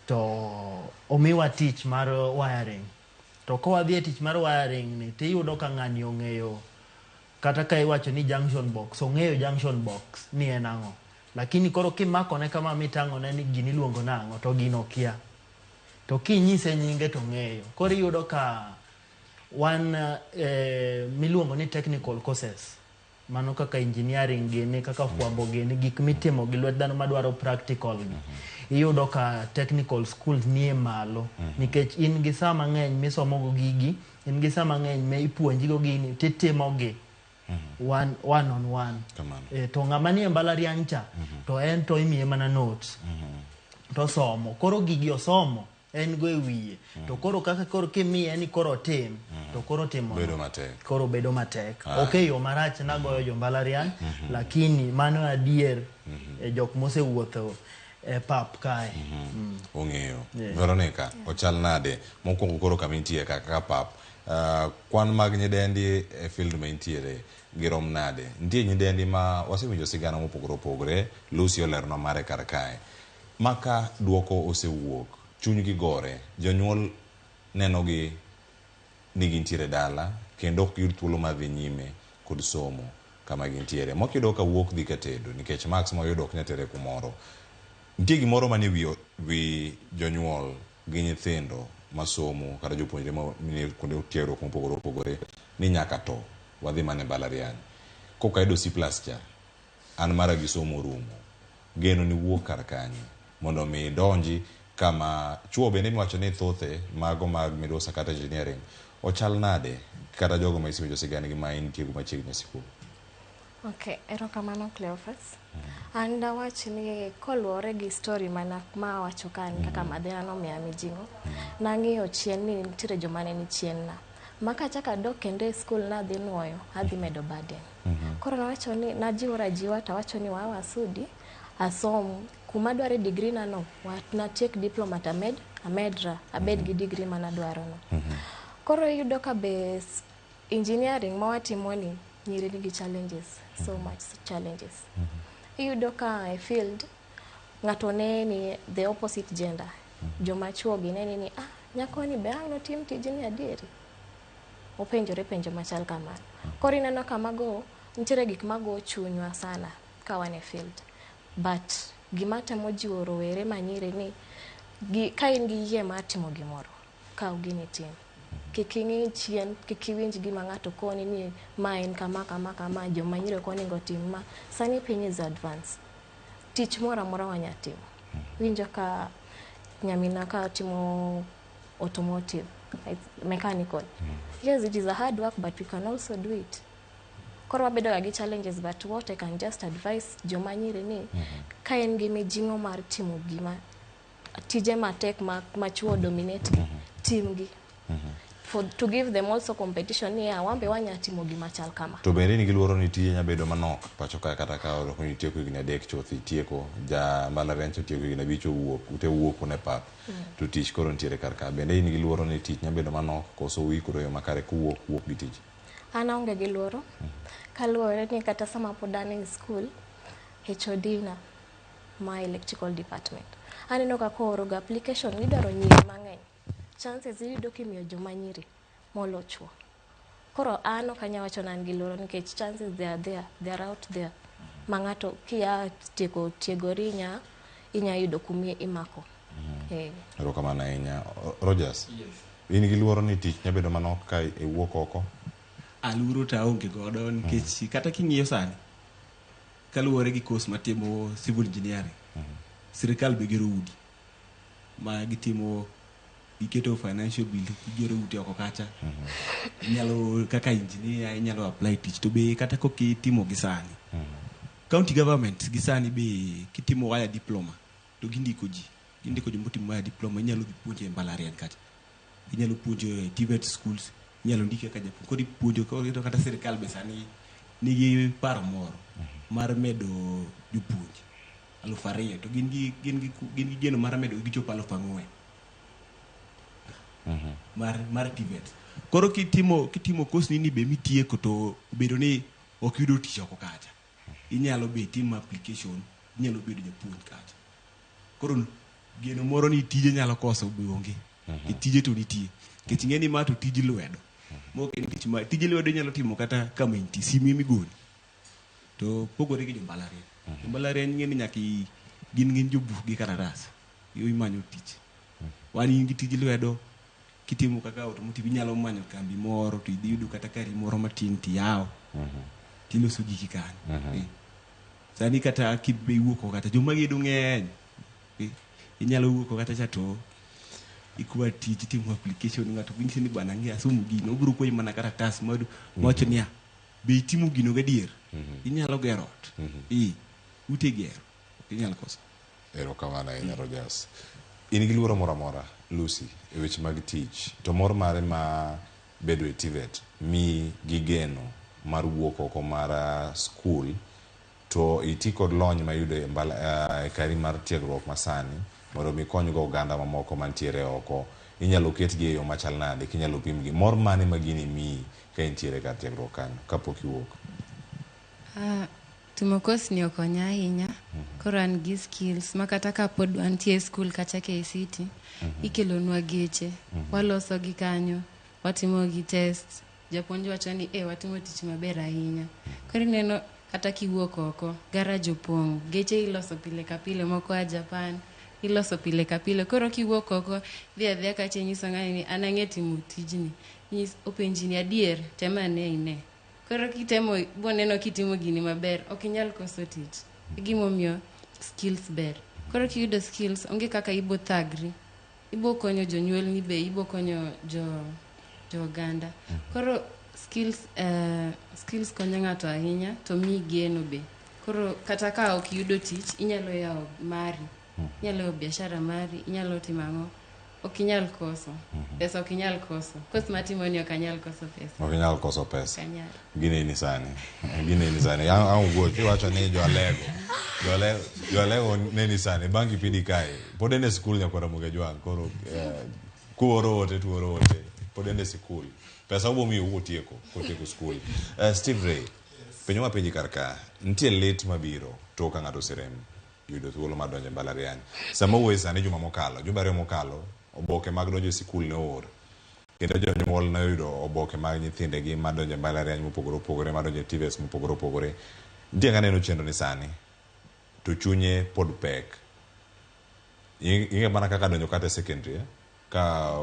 to omiwa tich mar wiring to kowadhi e tich mar wiring ni tiyudo ka ng'ani ong'eyo kata ka iwacho ni junction box ong'eyo junction box ni en ang'o lakini koro kimakone kama mitang'one ni gini luongo nang'o to gino kia to kinyise nyinge to ng'eyo koro iyudo ka wan miluongo ni technical courses mano kaka engineering gini kaka fwambo gini gik mitimo gi lwet dhano madwaro practical iyudo ka technical schools nie malo nikech in gi saa mang'eny misomogo gigi in gi saa mang'eny ma ipuonjigo gini titimogi one on one to ng'ama nie mbalariany cha to en to imiye mana notes to somo koro gigi osomo en go e wiye to koro kaka koro kimiye ni koro tim to koro timo koro bedo matek okay yo marach nagoyo jo mbalariany lakini mano adier jok mosewuotho pap kae ong'eyo Veronica ochal nade mokwongo koro kamintie kaka pap kwan mag nyidendi e field ma intiere girom nade nitie nyidendi ma wasewinjo sigana mopogore opogore Lucy olerno mare kar kae maka duoko osewuok chunygi gore jonyuol nenogi ni gintiere dala kendo ok yud thuolo mar dhi nyime kod somo kama gintiere mokido ka wuok dhi katedo nikech max moyudo ok nyatere kumoro nitie gimoro manie wi jonyuol gi nyithindo masomo kata jopuonjre manie kuonde tiegruok mopogore opogore ni nyaka to wadhi mane mbalariany koka yudo C+ cha an mara gi somo rumo geno ni wuok kar kanyo mondo mi donji kama chuo bende miwacho ni thothe mago mag midosa kata engineering ochal nade kata jogo ma isiwijo sigani gi ma intie machiegni sikul. Okay, erokamano Cleophas. An dawach ni koluwore gi story ma awacho kan kaka madhina nomiya mijing'o, nang'iyo chien ni nitiere joma ne ni chien na. Ma kachako adok kendo e skul nadhi nuoyo, adhi medo burden. Koro nawacho ni najiwora jiwa tawacho ni wawa asudi, asom kuma dware degree na no, natiek diploma amedra, abed gi degree mana dwaro no. Koro yudo ka be engineering mawatimo ni nyiri nigi challenges, so much challenges. Iyudo ka e field ng'ato ne ni the opposite gender. Joma chuo gi ne ni nyako ni be ang' notim tijni adieri. Openjore penjo machal kamano. Koro ineno ka mago nitiere gik mago chunywa sana ka wan e field. But gima temo jiwo rowere manyiri ni ka in gi yie mar timo gimoro, kaw gini tim. Kik ing'i chien, kik iwinj gima ng'ato koni ni ma en kama joma nyiri ok onego tim ma. Sani piny is advance. Tich moro amora wanya timo. Winjo ka nyamina ka timo automotive, mechanical. Yes, it is a hard work, but we can also do it. Koro wabedo gi challenges, but what I can just advise joma nyiri ni ka en gi mijing'o mar timo gima tije matek ma chuo dominate team gi. To give them also competition ni wambe wanya timo gima chal kama. To bende ni giluoro ni tije nya bedo manok pacho kata ka oro ni tieko gina dek chothi tieko ja malarencho tieko gina bicho wuok ne pap. To tich koro ntiere karka bende ni giluoro ni tich nya bedo manok koso wikoro yo makare kuwuok gi tich. Ana onge gi luoro. Kaluwore ni kata sama pod an e school, HOD na my electrical department. Aneno ka kooro ga application idwaro nyiri mang'eny. Chances iyudo kimiyo joma nyiri molo chuo. Koro an ok anya wacho nan gi luoro nikech chances they are out there. Ma ng'ato kia tiegori inya yudo kumie imako. Erokamano ahinya. Rogers. Yes. In gi luoro ni tich nya bedo manok ka iwuok oko? Aluoro ta onge godo nikech kata king'iyo sani kaluwore gi course matimo civil engineering. Sirikal be gero udi ma gitimo giketo financial bill gigero ute oko kacha. Inyalo kaka engineer inyalo apply tich to be kata kokitimo gi sani. County government gi sani be kitimo waya diploma to gindiko jomotimo waya diploma inyalo dhi puonjo e mbalariany kacha. Inyalo puonjo e TVET schools, inyalo ndike ka japuonj kodi puonjo ko kata sirikal be sani nigi paro moro mar medo jopuonj 2,000 to gin gi geno mar medo gichopo 4,000 mar TVET. Koro kitimo course ni be mitieko to bedo ni ok yudo tich oko kacha. Inyalo be timo application, inyalo bedo japuonj kacha. Koro geno moro ni tije nyalo koso be onge. Tije to nitie. Kech ng'eni ma to tij lwedo. Moke ni tich ma tij lwedo nyalo timo kata kama inti simi migoni. To pogore gi jombalariany. Jombalariany ng'eni nyaki gin jobuk gi karatas. Yo imanyo tich. Wani gi tij lwedo kitimo kaka automotive inyalo manyo kambi moro to idhi yudo kata kari moro matin tiyawo. Tiloso giki kanyo. Sani kata kibe wuoko kata joma gedo ng'eny. Inyalo wuoko kata chato ikuwa tich timo application ng'ato winji ni bwana ngi asomo gino obiro koyi mana karatas mocho niya be timo gino gadier. Inyalo gero ot. Ute gero. Inyalo koso. Erokamano ahinya Rogers. In gi luoro moro amora Lucy e weche mag tich to mor mare ma bedo e TVET mi gigeno mar wuok oko mar school to iti kod lony ma yudo e kari mar tiegruok masani mondo mi konygo oganda mamoko mantiere oko. Inyalo ketgi e yo machal nade kinyalo pimgi mor mane ma gini mi ka intiere kar tiegruok kanyo kapok iwuok? Timo course ni okonya ahinya. Koro an gi skills makata ka pod antie school kacha KCT ikelonwa geche waloso gi kanyo watimo gi test japuonj wacho ni watimo tich maber ahinya. Koro ineno kata kiwuok oko garage opong' geche iloso pile ka pile moko a Japan iloso pile ka pile. Koro kiwuok oko dhi adhiya kacha nyiso ng'ani ni an ang'e timo tijni openji ni adier tema ne ine. Koro kitemo boneno kitimo gini maber ok inyal koso tich. Gimomiyo skills ber. Koro kiyudo skills onge kaka ibo thagri. Ibo konyo jonyuol ni be ibo konyo jo oganda. Koro skills konyo ng'ato ahinya to mi geno be. Koro kata ka ok yudo tich inyalo yawo mari. Inyalo yawo biashara mari, inyalo timo ang'o. Ok inyal koso. Pesa ok inyal koso. Kos matimo ni ok anyal koso pesa. Ok inyal koso pesa. Kanyal. Gine ni sani. Ang ugo wacho ni jolego neni sani bangi pidi kai. Podende school nyakora muge jwang koro kuoro ote tuoro ote. Podende school. Pesa ubo mi ugo tieko school. Steve Ray. Penyo ma penji karka. Ntie late mabiro toka ng'ato serem. Yudo thuolo mar donjo mbalariany. Sama wuoyi sani juma mokalo oboke mag donjo sikul ne oor. Kendo jonyuol ne yudo oboke mag nyithindegi ma donjo mbalariany mopogore opogore, ma donjo TVET mopogore opogore. Nitie ng'ane no chenro ni sani to chunye pod pek. Inge mana kaka donjo kata secondary ka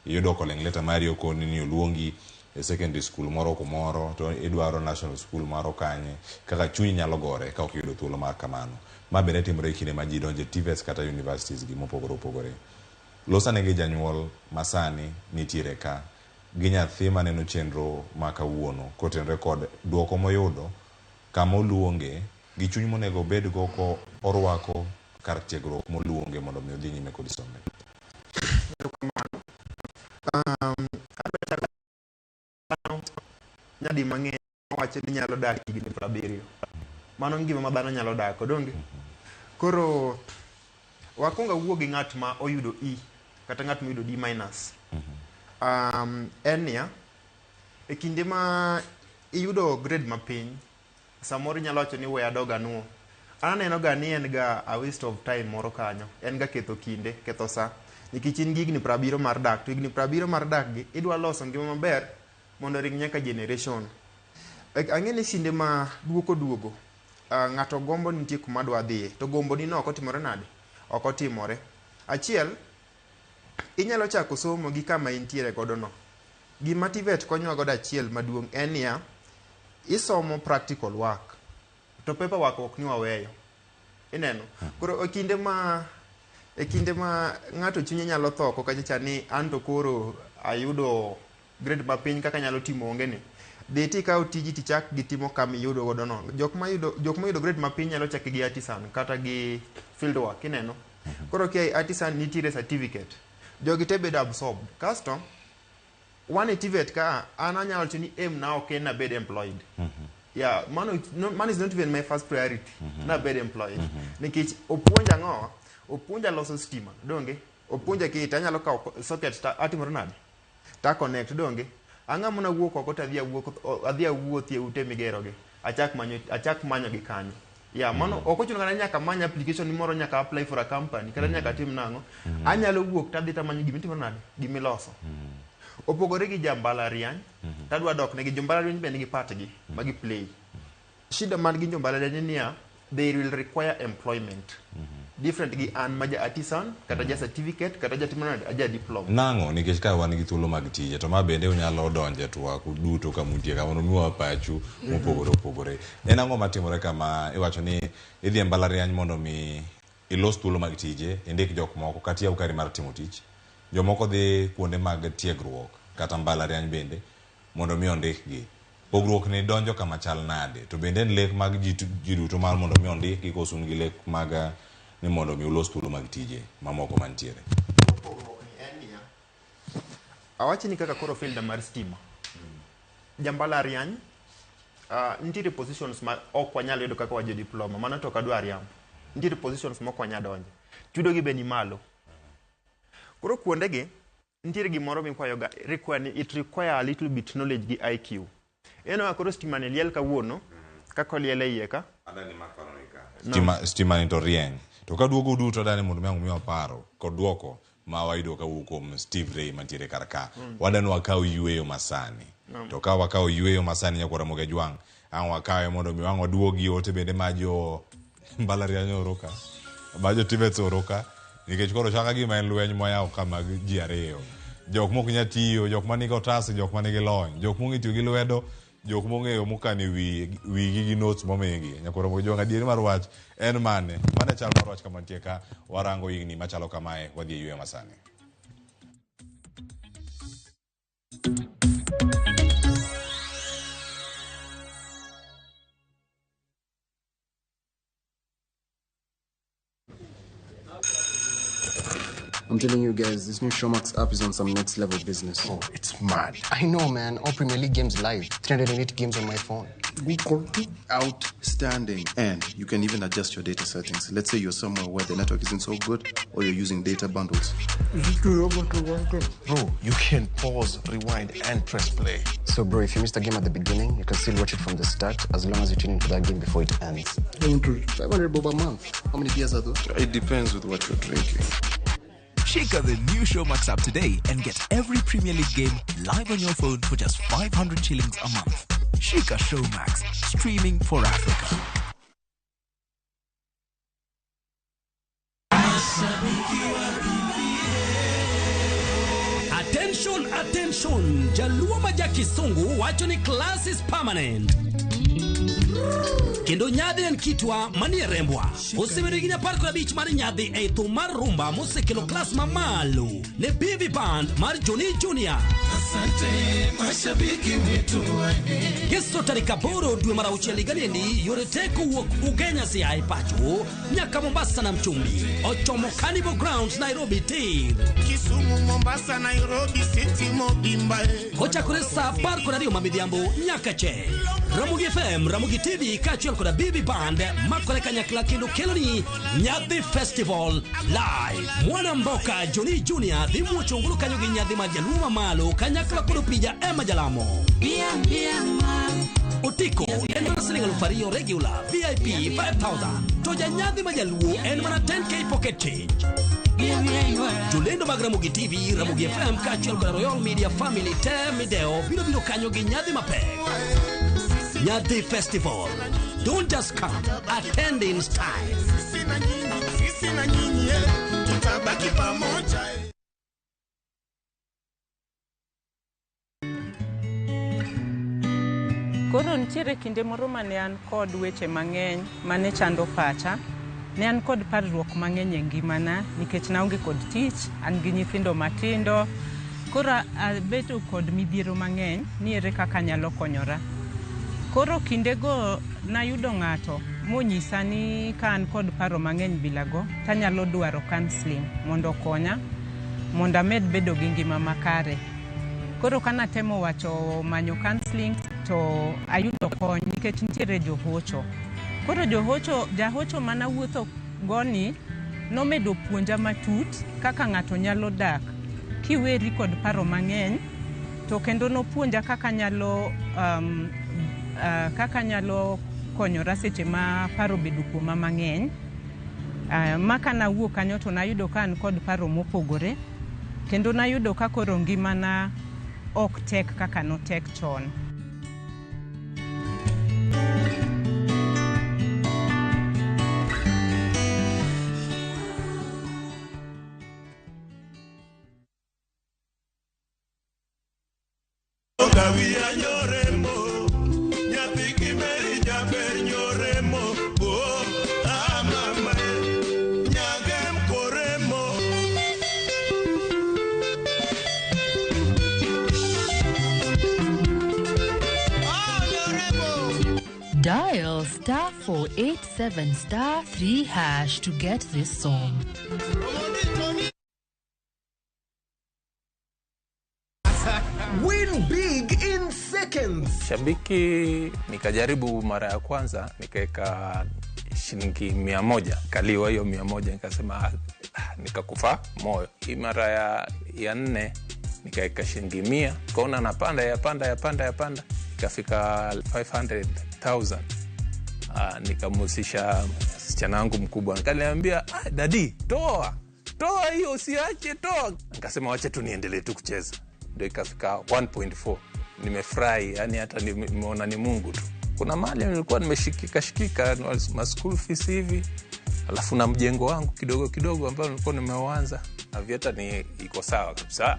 yudo koleng leta mari okoni ni oluongi e secondary school moro kumoro to idwaro national school moro kanye kaka chunyi nyalo gore ka ok yudo thuolo mar kamano. Ma bende timore kinde ma ji donjo TVET kata universities gi mopogore opogore. Losane gi janyuol masani nitiere ka gi nyathi maneno chenro ma kawuono kotenre kod duoko moyudo kama oluonge gi chuny monego bed go ko orwako kar tiegruok moluonge mondo mi odhi nyime kod sombe. Nyadi mang'eny wacho ni nyalo dak higni 70. Mano ngima ma dhano nyalo dak odonge. Koro wakonga wuo gi ng'at ma oyudo E kata ng'at ma oyudo D-. En ya e kinde ma iyudo grade mapiny samoro inyalo wacho ni we adoga nuo. Aneno ga ni en ga a waste of time moro kanyo. En ga ketho kinde, ketho sa. Nikech in gi higni 70 mar dak, to higni 70 mar dak gi idwa loso ngima maber mondo ring nyaka generation. Ang'e ni kinde ma duogo ng'ato gombo nitie kuma dwa dhiye, to gombo ni no ok otimore nade? Ok otimore. Achiel, inyalo chako somo gi kama intiere godo no. Gima TVET konyo godo achiel maduong' en ya isomo practical work. To paper work ok ni waweyo. Ineno. Koro e kinde ma ng'ato chunye nyalo tho kokacha ni an to koro ayudo grade mapiny kaka nyalo timo onge ni. Dhi ti kawo tiji tichak gi timo kama iyudo godo no. Jok ma yudo grade mapiny nyalo chake gi artisan kata gi field work ineno. Koro kia artisan nitiere certificate. Jogi te bedo absorbed. Kasto one TVET ka an anyalo wacho ni aim na ok en na bed employed. Yeah, man is not even my first priority. Na bed employed. Nikech opuonja ng'o? Opuonja loso stima. Donge? Opuonja kit anyalo kawo socket atimoro nade? Ta connect donge? Anga mona wuok oko to adhi awuothi e ute migerogi. Achak manyo gi kanyo. Ya, mano ok ochuno kana nyaka many application moro nyaka apply for a company kata nyaka tim nango. Anyalo wuok tadhi tamanyo gimitimo nade? Gimiloso. Opogore gi jambalariany, tadwa dok ne gi jambalariany bende gi patgi magi play. Shida man gi jambalariany ni ya they will require employment. Different gi an maja artisan kata ja certificate kata ja timana aja diploma. Nango nikech ka wan gi thuolo mag tije to ma bende unyalo donje twaku duto ka mutie ka mondo miwa pachu mopogore opogore. En ang'o matimore kama iwacho ni idhi mbalariany mondo mi ilos thuolo mag tije indik jok moko kata yaw kari mar timo tich. Jomoko dhi kuonde mag tiegruok kata mbalariany bende mondo mi ondikgi. Pogruok ni donjo kama chal nade to bende en lek mag ji duto mar mondo mi ondikgi koso gi lek mag ni mondo mi ulos thuolo mag tije mamoko mantiere. Awachi ni kaka koro field mar stima. Jambalariany nitiere positions ma ok wanyalo yudo kaka wajo diploma, mano to kadwa riambo. Nitiere positions ma ok wanyalo donjo. Chudo gi be ni malo. Koro kuonde gi nitiere gimoro mikwayo ga it require a little bit knowledge gi IQ. Eno koro stima ne liel kawuono kaka liel e iye ka. Adani makwaronika. Stima ni to rieny. To ka duogo duto dani mondo miangu miwa paro kod duoko ma wayudo ka wukom Steve Ray mantiere karka. Wadani wakaw yueyo masani. To ka wakaw yueyo masani nyakwara moge jwang. Ang wakawe mondo miwangu duogi ote bende majo mbalariany oroka. Majo TVET oroka. Nikech koro chaka gima en lweny moyaw kama ji ariyo. Jok mok nya tiyo, jok manigi otas, jok manigi lony, jok mong'e tiyo gi lwedo, jok mong'eyo mokane wigi gi notes momigi. Nyakoro moge jwang adieri mar wach en mane chal mar wach kama nitie ka warango higni machalo kamae wadhi e yweyo masani. I'm telling you guys, this new Showmax app is on some next level business. Oh, it's mad. I know, man. All Premier League games live. 308 games on my phone. Outstanding. And you can even adjust your data settings. Let's say you're somewhere where the network isn't so good or you're using data bundles. Bro, you can pause, rewind, and press play. So, bro, if you missed a game at the beginning, you can still watch it from the start as long as you tune into that game before it ends. 500 bob a month. How many beers are those? It depends with what you're drinking. Check out the new Showmax app today and get every Premier League game live on your phone for just 500 shillings a month. Shika Showmax, streaming for Africa. Attention, attention! Jaluo Majaki Sungu, wacho ni class is permanent. Kendo nyadhi en kitwa mani rembwa. Osebereginya parko na beach mani nyadhi e to mar rumba musekelo class mamalo. Ne BB Band mar Johnny Junior. Asante mashabiki wetu wane. Gesto tarika boro dwe mara ucheli galiendi yore teku uok Ugenya si haipacho. Nyaka Mombasa na Mchumbi. Ochomo Carnival Grounds Nairobi Tir. Kisumu Mombasa Nairobi City Mobimba. Kocha kuresa parko na rio mamidhiambo nyaka che. Ramugi FM, Ramugi TV, kachuel koda BB Band, makole kanyakla kendo keloni Nyadhi Festival live. Mwana mboka Johnny Junior, dhimu chungulu kanyogi Nyadhi Majaluma malo, kanyakla kodo pija Emma Jalamo. Utiko, enmana silinga lufario regular, VIP 5,000. Toja Nyadhi Majaluo, enmana 10K pocket change. Julendo mag Ramugi TV, Ramugi FM, kachuel koda Royal Media Family, Temideo, bilo kanyogi Nyadhi Mapek. Nyadhi Festival. Don't just come, attend in style. Koro ntiere kinde moro mane an kod weche mang'eny mane chando pacha. Ne an kod parruok mang'eny e ngimana nikech naonge kod tich, an gi nyithindo matindo. Koro abedo kod midhiero mang'eny ni ere kaka nyalo konyora. Koro kindego nayudo ng'ato monyisa ni ka an kod paro mang'eny bilago tanyalo dwaro counseling mondo konya mondo amed bedo gi ngima makare. Koro kana temo wacho manyo counseling to ayudo kony nikech nitiere johocho. Koro jahocho mana wuotho goni nomedo puonja matut kaka ng'ato nyalo dak kiweri kod paro mang'eny, to kendo nopuonja kaka nyalo konyora seche ma paro bedo kuoma mang'eny. Maka nawuok kanyo to nayudo ka an kod paro mopogore, kendo nayudo ka koro ngimana ok tek kaka notek chon. Dial *487*3# to get this song. Win big in seconds. Shabiki nikajaribu mara ya kwanza nikaweka shilingi 100, kaliwa hiyo 100, nikasema nikakufa moyo. Hii mara ya 4 nikaweka shilingi 100, kaona napanda yapanda ikafika 500,000. Nikamusisha msichana wangu mkubwa, nikaniambia dadi toa hiyo, usiache, toa. Nikasema wacha tu niendelee tu kucheza. Ndio ikafika 1.4. Nimefurahi, yani hata nimeona ni Mungu tu. Kuna mali nilikuwa nimeshikika ma school fees hivi, alafu na mjengo wangu kidogo ambao nilikuwa nimeuanza, Avieta ni iko sawa kabisa.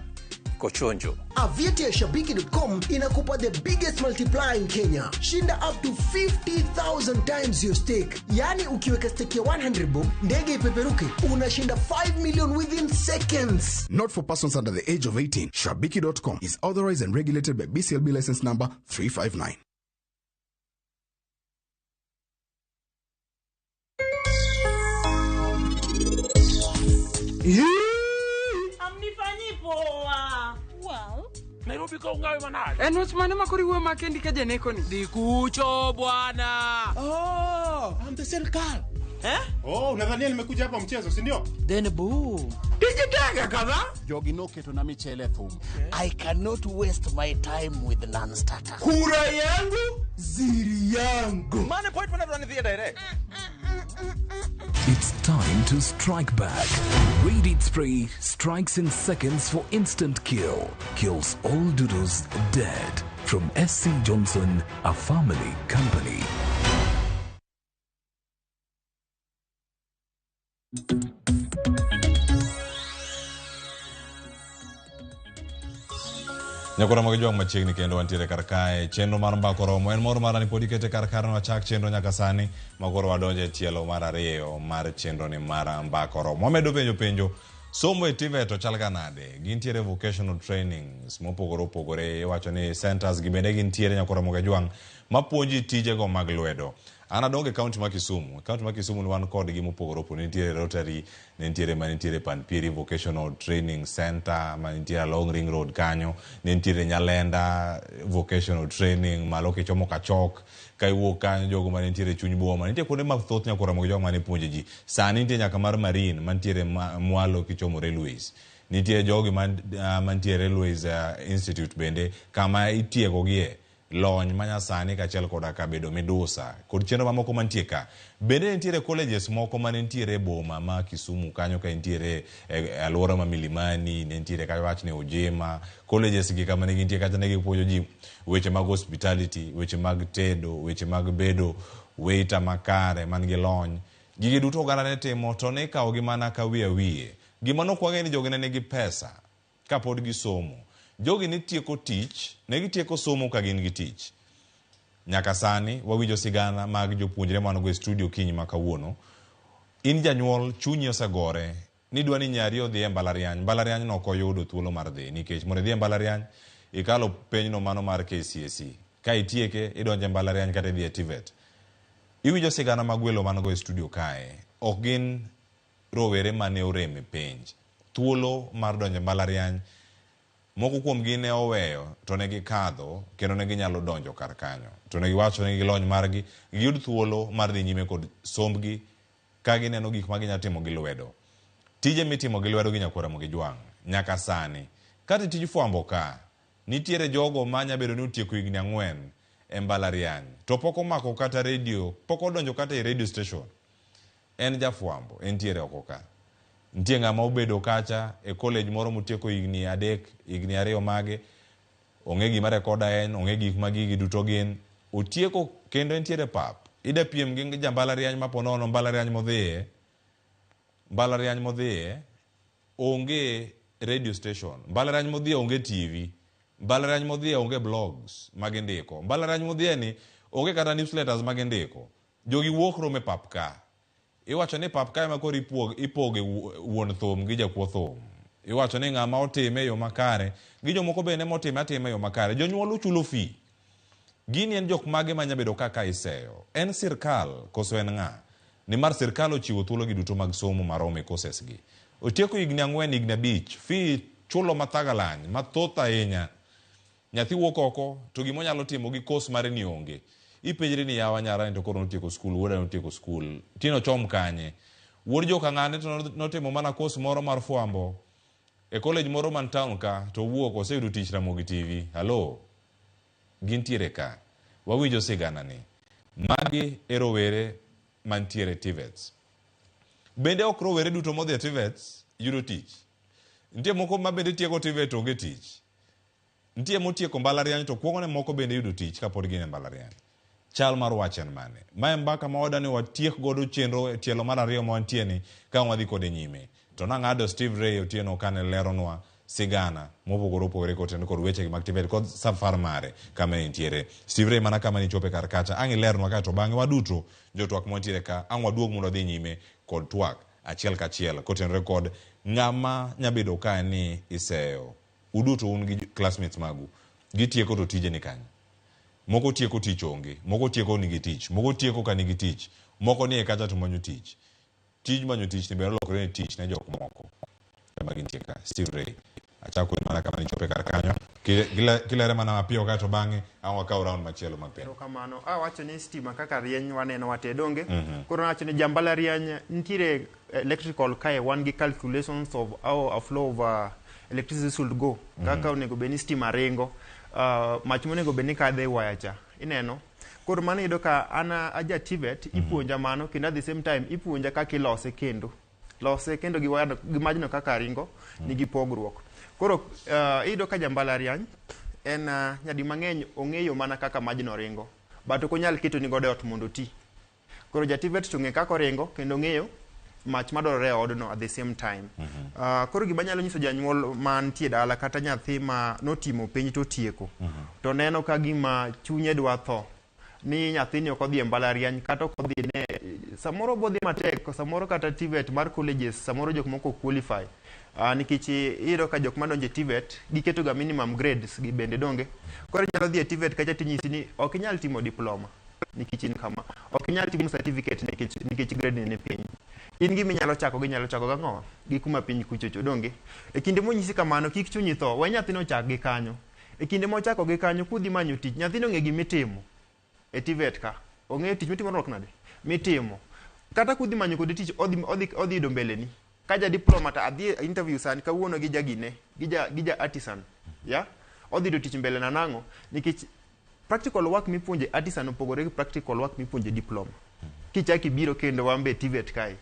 Kochonjo. Avieta ya Shabiki.com inakupa the biggest multiplier in Kenya. Shinda up to 50,000 times your stake. Yani ukiweka stake ya 100 bob, ndege ipeperuke, unashinda 5 million within seconds. Not for persons under the age of 18. Shabiki.com is authorized and regulated by BCLB license number 359. Nairobi ka ungawe manade. En wach mane makori wuo makendi ka janeko ni? Di kucho bwana. Oh, I'm the serikal. Oh, unadhania nimekuja hapa mchezo, si ndio? Then boo. Tijitega kadha. Jogi no keto na michele thum. I cannot waste my time with non-starter. Kura yangu, ziri yangu. Mane point mana run the direct. It's time to strike back. Read-It Spray strikes in seconds for instant kill. Kills all doodles dead. From SC Johnson, a family company. Nyakora magijwang machiegni kendo wantiere karkae chenro mar mbako romo en moro marani podi kete karkar no wachak chenro nyaka sani magoro wadonje tielo mar ariyo mar chenro ni mar mbako romo wamedo penjo somo e TVET to chalga nade gintiere vocational trainings mopogore opogore iwacho ni centers gibende gintiere nyakora magijwang mapuonji tije go mag lwedo ana donge county ma Kisumu ni wan kod gi mopogore opogore nitiere Rotary nitiere Panpieri Vocational Training Center nitiere Long Ring Road kanyo nitiere Nyalenda Vocational Training malo kichomo kachok kaiwuok kanyo jogo nitiere chuny boma nitiere kuonde mathoth nyakora mogo jogo puonjo ji sani nitiere nyaka mar Marine mantiere mwalo kichomo Railways nitiere jogi mantiere Railways Institute bende kama itiego gie lony manyasani kachiel koda kabedo midusa kod chenro mamoko mantie ka bende nitiere colleges moko manitiere boma ma Kisumu kanyo ka nitiere alwora ma Milimani nitiere ka wach ne Ojema colleges gi kama nitie kata ne gipuonjo ji weche mag hospitality weche mag tedo weche mag bedo waiter makare man gi lony gige duto oganda ne timo to ne kawo gi mana ka wiye gima nokwage ni jogene nigi pesa kapod gisomo jogi ne tieko tich ne gitieko somo ka gin gi tich nyaka sani wawinjo sigana mag jopuonjre manogo e studio kinyi makawuono in janyuol chunyi osegore ni dwani nyari odhi e mbalariany no koyudo thuolo mar dhi nikech mondo dhi e mbalariany ikalo penyno mano mar KCSE ka itieke idonje mbalariany kata dhi e TVET iwinjo sigana mag welo manogo e studio kae ok gin rowere mane oreme penj thuolo mar donje mbalariany moko kuom gi ne oweyo to ne gikadho kendo ne ginyalo donjo kar kanyo to ne giwacho ni gilony margi giyud thuolo mar dhi nyime kod sombgi ka gineno gik ma ginya timo gi lwedo tije mitimo gi lwedo gi nyakora mogijwang nyaka sani kata tij fwambo ka nitiere jogo manya bedo ni utieko higni 4 e mbalariany to poko mako kata radio poko donjo kata e radio station en jafwambo entiere oko ka nitie ng'ama obedo kacha e college moro mutieko higni 3 higni 2 mage onge gima rekoda en onge gik magigi duto gin otieko kendo entiere pap ida piem gi jambalariany maponono mbalariany modhiye onge radio station mbalariany modhiye onge TV mbalariany modhiye onge blogs magindiko mbalariany modhiye ni onge kata newsletters magindiko jogi wuok rome pap ka iwacho ni pap kae makoro ipoge wuon thum gi jakuo thum iwacho ni ng'ama otime yo makare gi jomoko bende motime atime yo makare jonyuol chulo fee gini en jok mage manya bedo kaka iseyo en sirkal koso en ng'a ni mar sirkal ochiwo thuolo gi duto mag somo marome courses gi otieko higni 4 higni 5 fee chulo mathagalany mathoth ahinya nyathi wuok oko to gimonyalo timo gi course mare ni onge ipenjri ni yawa nyara to koro notieko skul wuoda notieko skul tino chom kanye wuod joka ng'ane to notimo mana course moro mar fwambo e college moro man town ka to wuok oseyudo tich Ramogi TV halo gintiere ka wawinjo sigana ni magi erowere mantiere TVET bende ok rowere duto modhi e TVET yudo tich nitie moko ma bende tieko TVET onge tich nitie motieko mbalariany to kuongone moko bende yudo tich kapod gin e mbalariany chal mar wachen mane mae mbaka ma wadani watiek godo chenro tielo mar ariyo ma wantie ni ka wadhi kode nyime to nang'ado Steve Ray otieno kane leronwa sigana mopogore opogore kotendo kod weche mag TVET kod safar mare kama nitiere Steve Ray mana kama ni chope kar kacha ang' ilernwa ka to bang'e waduto jotwak montiere ka ang' waduog mondo dhi nyime kod twak achiel kachiel kotenore kod ng'ama nyabedo ka ni iseyo uduto un gi classmates magu gitieko to tije ni kanyo moko tieko tich onge moko tieko nigi tich moko tieko ka nigi tich moko nie kacha to manyo tich tij manyo tich ni bero lokore ni tich ne jok moko kama gintie ka Steve Ray achako mana kama nichope kar kanyo kila rema na mapio kato bange au wakao round machielo mapema kamano wacho ni stima kaka rieny waneno watedonge koro wacho ni jambala rieny nitire electrical kae one gi calculations of how a flow of electricity should go kaka onego beni stima ringo mach monego beni kadhe waya cha ineno koro mano yudo ka ana aja TVET ipuonja mano kendo at the same time ipuonja kaka ilose kendo gi waya gi majno kaka ringo nigi pogruok koro yudo ka jambala rieny en nyadi mang'eny ong'eyo mana kaka majno ringo but ok onyal keto ni godo ot mondo ti koro ja TVET to ng'e kaka ringo kendo ng'eyo mach madorore e odno at the same time koro gima nyalo nyiso janyuol mantie dala kata nyathi ma notimo penj to tieko to neno ka gima chunye dwa tho ni nyathini ok odhi e mbalariany kata ok odhi ne samoro bodhi matek samoro kata TVET mar colleges samoro jok moko qualify nikech iro ka jok madonje TVET giketo ga minimum grades gi bende donge koro nyalo dhi e TVET kacha tinyisi ni ok inyal timo diploma nikech in kama ok inyal timo certificate nikech grade ne piny in gimi nyalo chako ga ng'o gi kuma piny kuchocho donge e kinde monyisi kamano kik chunyi tho we nyathino chak gi kanyo e kinde mochako gi kanyo kudhi manyo tich nyathino ng'e gimitimo e TVET ka ong'e tich mitimo rok nade mitimo kata kudhi manyo kod tich odhi do mbele ni kaja diploma ta adhi interview sani kawuono gi jagine gi ja artisan ya odhi do tich mbele na nango nikech practical work mipuonje artisan opogore gi practical work mipuonje diploma kichaki biro kendo wambe TVET kai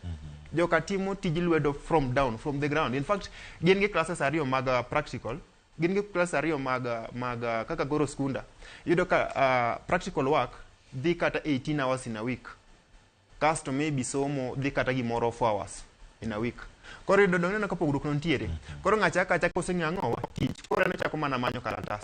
joka timo tij lwedo from the ground in fact gin gi classes ariyo mag practical gin gi classes ariyo mag kaka goro skunda yudo ka practical work dhi kata 18 hours in a week kasto maybe somo dhi kata gimoro 4 hours in a week koro yudo donge ka pogruok no ntiere koro ng'acha kacha koseng'ango tich koro ne chako mana manyo kalatas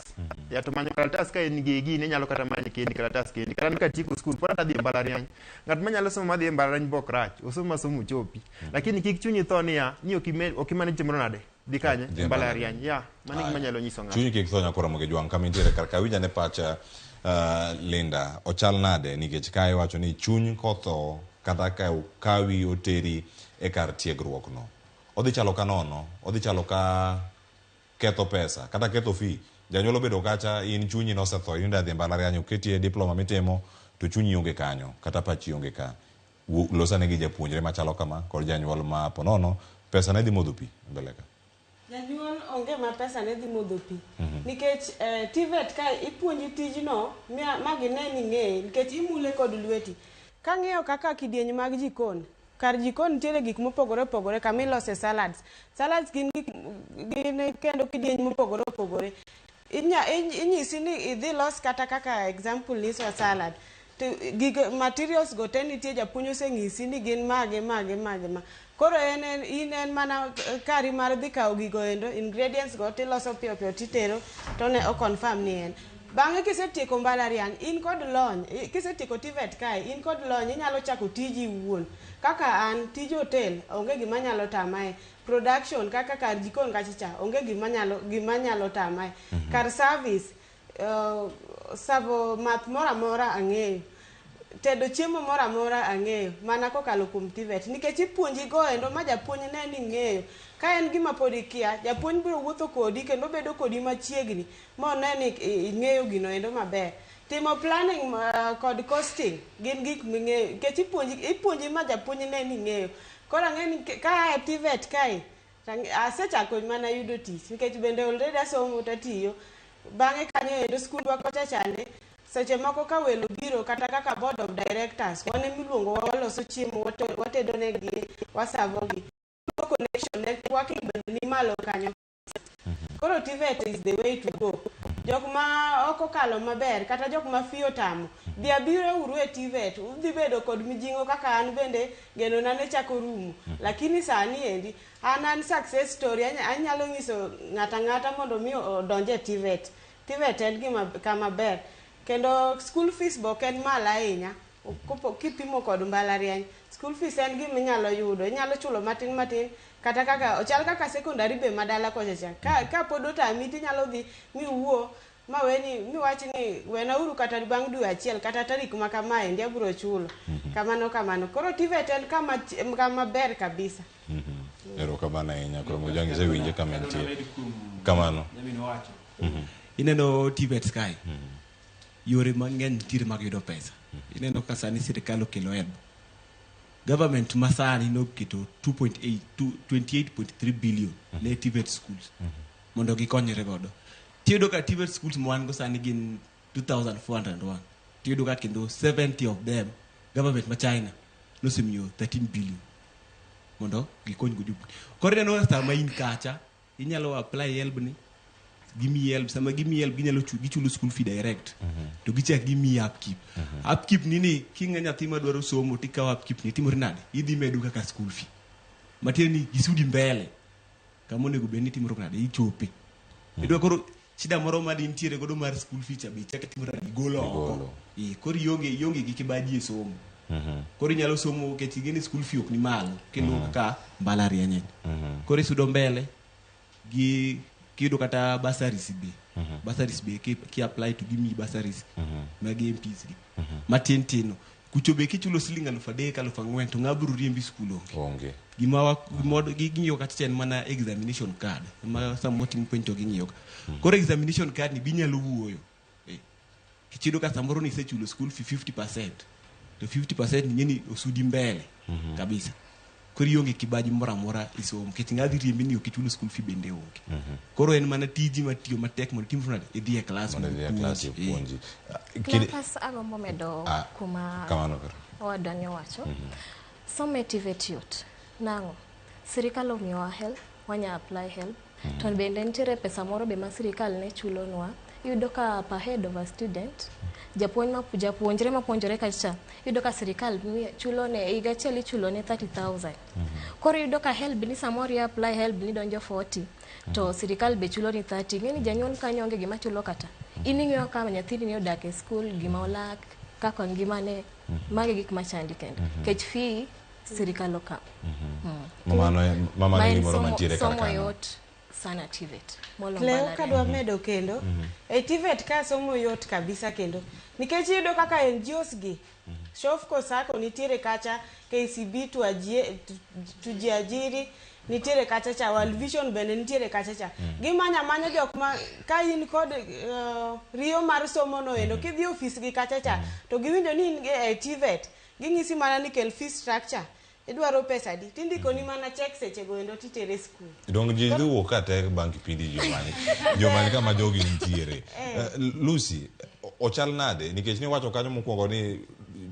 ya to manyo kalatas ka en gi ne nyalo kata manyo kendi kalatas kendi kata ka tieko skul pora dhi mbalariany ngat manyalo somo madhi mbalariany bok rach osomo somo chopi lakini kik chunyi tho niya ni okimane chimro nade dhi kanye mbalariany ya mani gima nyalo nyiso ng'ato chunyi kik tho nyakoro moge jwang kama ntiere kar kawinja ne pacha Linda ochal nade nikech kae wacho ni chuny kotho kata ka kawi oteri e kar tiegruok no odhi chalo ka nono odhi chalo ka ketho pesa kata ketho fee janyuolo bedo kacha in chunyi no setho inda dhi mbalariany oketie diploma mitimo to chunyi onge kanyo kata pachi onge ka losane gi japuonjre machalo kama kod janyuol ma ponono pesa ne dhi modho pi mbele ka janyuol onge ma pesa ne dhi modho pi nikech TVET ka ipuonji tijno ma gineni ng'e nikech imule kod lweti ka ng'eyo kaka kidieny mag jikon kar jikon nitiere gik mopogore opogore kama ilose salads gin kendo kidieny mopogore opogore inyisi ni idhi los kata kaka example liso salad to materials go te nitie japuonj oseng'isi ni gin mage koro en mana kari mar dhi kawo gigo endo ingredients go tiloso piyo titero to ne o confirm ni en bang'e kisetieko mbalariany in kod lony kisetieko TVET kae in kod lony inyalo chako tiji wuon kaka an tij hotel onge gima nyalo tamae production kaka kar jikon kachicha onge gima nyalo tamae kar service savo math mora ang'eyo tedo chiemo mora ang'eyo mana kokalo kuom TVET nikech ipuonji go endo ma japuonj ne ni ng'eyo ka en gima pod ikia japuonj biro wuotho kodi kendo bedo kodi machiegni ma one ni ing'eyo gino endo maber timo planning kod costing gin gik ming'eyo nikech ipuonji ma japuonj ne ni ng'eyo koro ang'e ni ka e TVET kae asechako mana yudo tich nikech bende already asomo tatiyo bang'e kanyo endo skundwa kocha chande seche moko ka welo biro kata kaka board of directors wane miluongo waloso chiemo watedo negi wasavogi connection networking bende ni malo kanyo koro TVET is the way to go jok ma oko kalo maber kata jok ma fiyo tamo dhi abiro uru e TVET udhi bedo kod mijingo kaka an bende geno na ne chako rumo lakini sani endi an success story anyalo nyiso ng'ata mondo mi odonje TVET en gima kama ber kendo school fees bo ken mala ahinya kipimo kod mbalariany school fees en gima inyalo yudo inyalo chulo matin kata kaka ochal kaka secondary be madala kochacha ka pod otami tinyalo dhi miwuo ma miwach ni wena uru kata bang' dwe achiel kata tarik ma kamae ndi abiro chulo kamano koro TVET en kama ber kabisa ero kamano ahinya koro mujangise winje kama nitie Kamano. Nyamin wacho. Ineno TVET Sky. Yore mang'eny tire mag yudo pesa. Ineno ka sani sirikal okelo help. Government masani noketo 28.3 billion ne TVET schools. Mondo gikonyre godo. Tiyudo ka TVET schools mwan go sani gin 2,401. Tiyudo ka kendo 70 of them government ma China nosemiyo 13 billion. Mondo gikony go jopur. Koro ineno sama in kacha inyalo apply help ni. Gimi help sama gimi help ginyalo gichulo school fee direct. To gichak gimi upkeep. Upkeep nini kinga nyathi madwaro somo tikawa upkeep ni timori nade idhi medu kaka school fee. Matieni gisudi mbele. Kama onego beni timoro nade ichope. Idwa koro shida moro ma dintiere godo mar school fee cha bicha ka timoro nade golo. Koro yonge gi kibaji e somo. Koro nyalo somo ke tigeni school fee ok ni malo kendo kaka mbalariany. Koro isudo mbele gi kido kata bursaries be. Bursaries be ki apply to give me bursaries. Magi MPs gi. Matintino. Kuchobe kichulo siling 3,000-4,000 to ngaburu riembi school onge. Gimawa modo gingiyo kata chen mana examination card. Ma some voting point gingiyo. Koro examination card ni binyalo wuoyo. Kichido ka samoro ni sechulo school fee 50%. To 50% nyeni osudi mbele kabisa. Koro yonge kibaji mora isom keti ngadhi riembi ni okichulo school fee bende onge. Koro en mana tiji matiyo matek mondo tim funade idhi e class puonji. Cleophas agombo medo kuma Kamano wadani wacho. Some TVET yot. Nango sirikal omiyowa help, wanya apply help. To bende nitiere pesa moro be ma sirikal ne chulonwa. Yudo ka per head of a student japuonjre mapuonjore kacha yudo ka sirikal chulo ne higa achiel ichulo ne 30,000. Koro yudo ka help ni samoro apply help ni donjo 40 to sirikal be chulo ni 30. Ngeni janyuol kanyo onge gima chulo kata. Ining'eyo kama nyathini ne odak e school gima olak kaka ngima ne mage gik machandi kendo. Kech fee sirikal oka. Mama ni moro mantiere kar kanyo. Sana TVET. Leo kadwa medo kendo. TVET ka somo yot kabisa kendo. Nikech yudo kaka NGOs gi. Shofco Sacco nitiere kacha, KCB tujiajiri nitiere kacha cha, World Vision bende nitiere kacha cha. Gimanya jok ma ka in kod riyo mar somo no endo kidhi office gi kacha cha to giwinjo ni in TVET. Gingisi mana ni kel fee structure. Idwaro pesa di tindiko ni mana check seche go endo titere school. Dong ji duo kata bank pindi jomani kama jogi nitiere. Lucy ochal nade nikech ni wacho kanyo mokwongo ni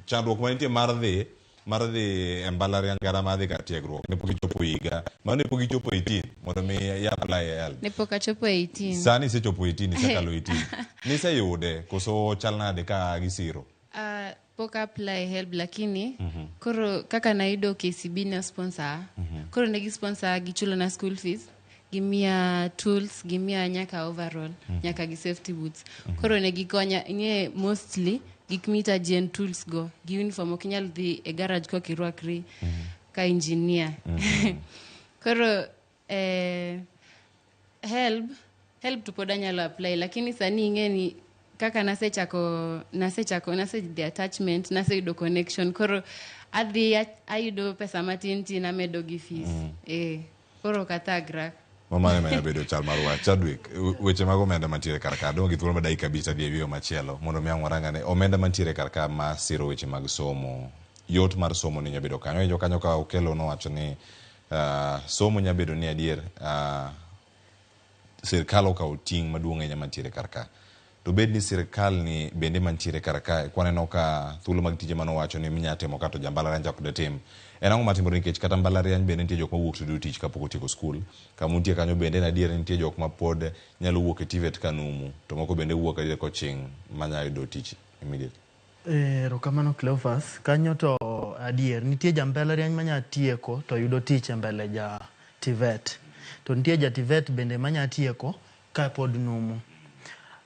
chandruok ma nitie mar dhi embalariany gara ma dhi kar tiegruok ne pok ichopo higa mano ne pok ichopo 18 mondo mi ya apply help ne pok achopo 18 sani sechopo 18 isekalo 18 niseyude koso chal nade ka gisiro pok apply help lakini koro kaka naido KCB na sponsor koro negi sponsor gichulo na school fees gimia tools gimia nyaka overall nyaka gi safety boots koro negi konya nge mostly gikmita gen tools go gi uniform okinyal dhi e garage ko kirwakri ka engineer koro help tupoda nyalo apply lakini sani ngeni kaka nasechako the attachment naseyudo connection koro adhi ayudo pesa matinti na medo gi fees koro katagra Mama ne bedo chal mar wach Chadwick weche mag omenda mantiere kar ka dongi thuolo ma dakika bisa dhi ewiyo machielo mondo mi ang'waranga ne omenda mantiere kar ka ma siro weche mag somo yot mar somo ni nyabedo kanyo kanyo ka okelo no wacho ni somo nyabedo ni adier sirkal okawo ting' maduong' ahinya mantiere kar ka to bed ni sirkal ni bende mantiere kar ka kwaneno ka thuolo mag tije manowacho ni minyatimo kato jambalariany ok detim en ang'o matimore nikech kata mbalariany bende nitie jok mawuok to tich kapok otieko skul kama nitie kanyo bende en adier nitie jok ma pod nyalo wuok e TVET kanumu to moko bende wuok e coaching manyalo yudo tich immediately. Rokamano Cleophas kanyo to adier nitie jambalariany manya tieko to yudo tich e mbele ja TVET to nitie ja TVET bende manya tieko ka pod numu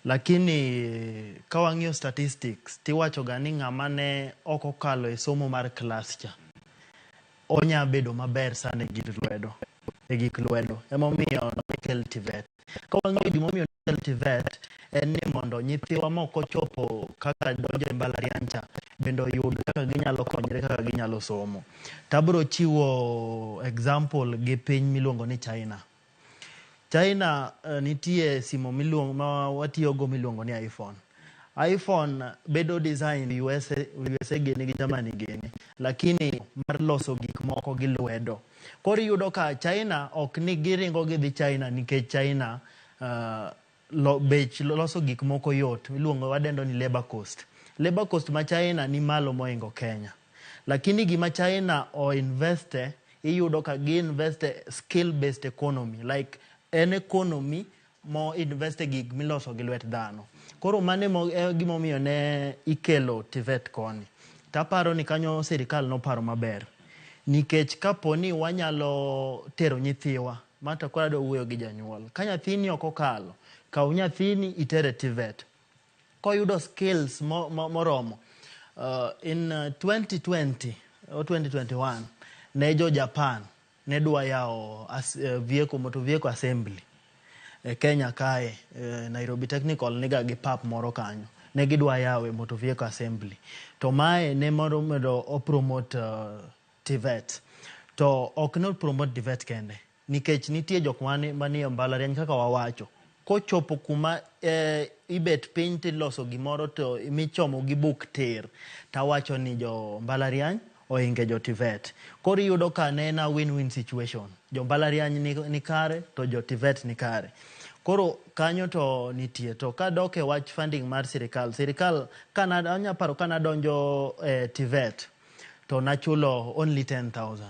lakini kawang'io statistics tiwacho gani ng'ama ne oko kalo e somo mar class cha onya bedo maber sana e gik lwedo emomiyo kel TVET kawang'io gimomiyo kel TVET en ni mondo nyithiwa moko chopo kaka donjo e mbalariany cha bendo yud kaka ginyalo konyre kaka ginyalo somo tabro chiwo example gi piny miluongo ni China China nitie simo miluongo ma watiyogo miluongo ni iPhone. iPhone bedo design USA gini gi Germany gini, lakini mar loso gik moko gi lwedo. Koro yudo ka China ok ni giringo gidhi China nikech China bech loso gik moko yot, miluongo wadendo ni labor cost. Labor cost ma China ni malo moingo Kenya. Lakini gima China o investe, iyudo ka gi investe skill based economy, like an economy mo investe gik miloso gi lwet dhano. Koro mane gimomiyo ne ikelo TVET koni. Taparo ni kanyo sirikal no paro maber. Nikech kapo ni wanyalo tero nyithiwa, mata kwa do wuoyo gi janyuol. Ka nyathini ok okalo, kaw nyathini itere TVET. Koyudo skills moromo. In 2020 or 2021, ne jo Japan ne dwa yao motor vehicle assembly. Kenya kae, Nairobi Technical niga gi pap moro kanyo. Ne gidwa yawe motor vehicle assembly. To mae ne moro medo promote TVET. To ok ne promote TVET kende. Nikech nitie jok manie mbalariany kaka wawacho. Kochopo kuma ibet piny tiloso gimoro to michomo gi buk tir. Tawacho ni jo mbalariany oinge jo TVET. Koro yudo ka ne na win-win situation. Jo mbalariany ni kare to jo TVET ni kare. Koro kanyo to nitie to kadok e wach funding mar sirikal. Sirikal anyaparo kanadonjo TVET to nachulo only 10,000.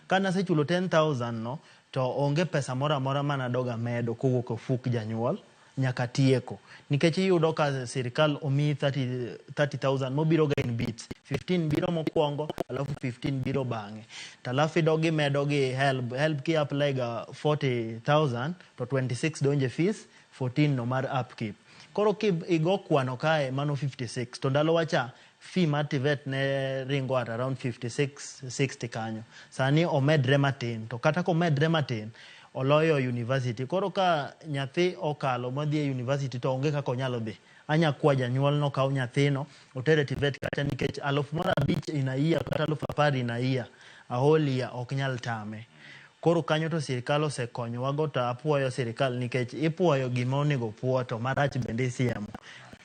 Kana sechulo 10,000 no to onge pesa mora manadoga medo kowuok ofuk janyuol nyaka tieko. Nikech iyudo ka sirikal omi 30,000 mobiro ga in bits. 15 biro mokwongo, alafu 15 biro bang'e. Talafu idogi medogi help ki apply ga 40,000 to 26 donje fees, 14 no mar upkeep. Koro ki igo kwano kae mano 56. To ndalo wacha fee mar TVET ne ringo at around 56-60 kanyo. Sani omedre matin. To kata komedre matin, oloyo university. Koro ka nyathi okalo modhi university to onge kako nyalo dhi. Anya kwa janyuol no kaw nyathino otere TVET kata nikech 15,000 inaia kata 10,000 inaia. Aholia ok nyal tame. Koro kanyo to sirikal osekonyo wago to apuoyo sirikal nikech ipuoyo gima onego puo to marach bende siemo.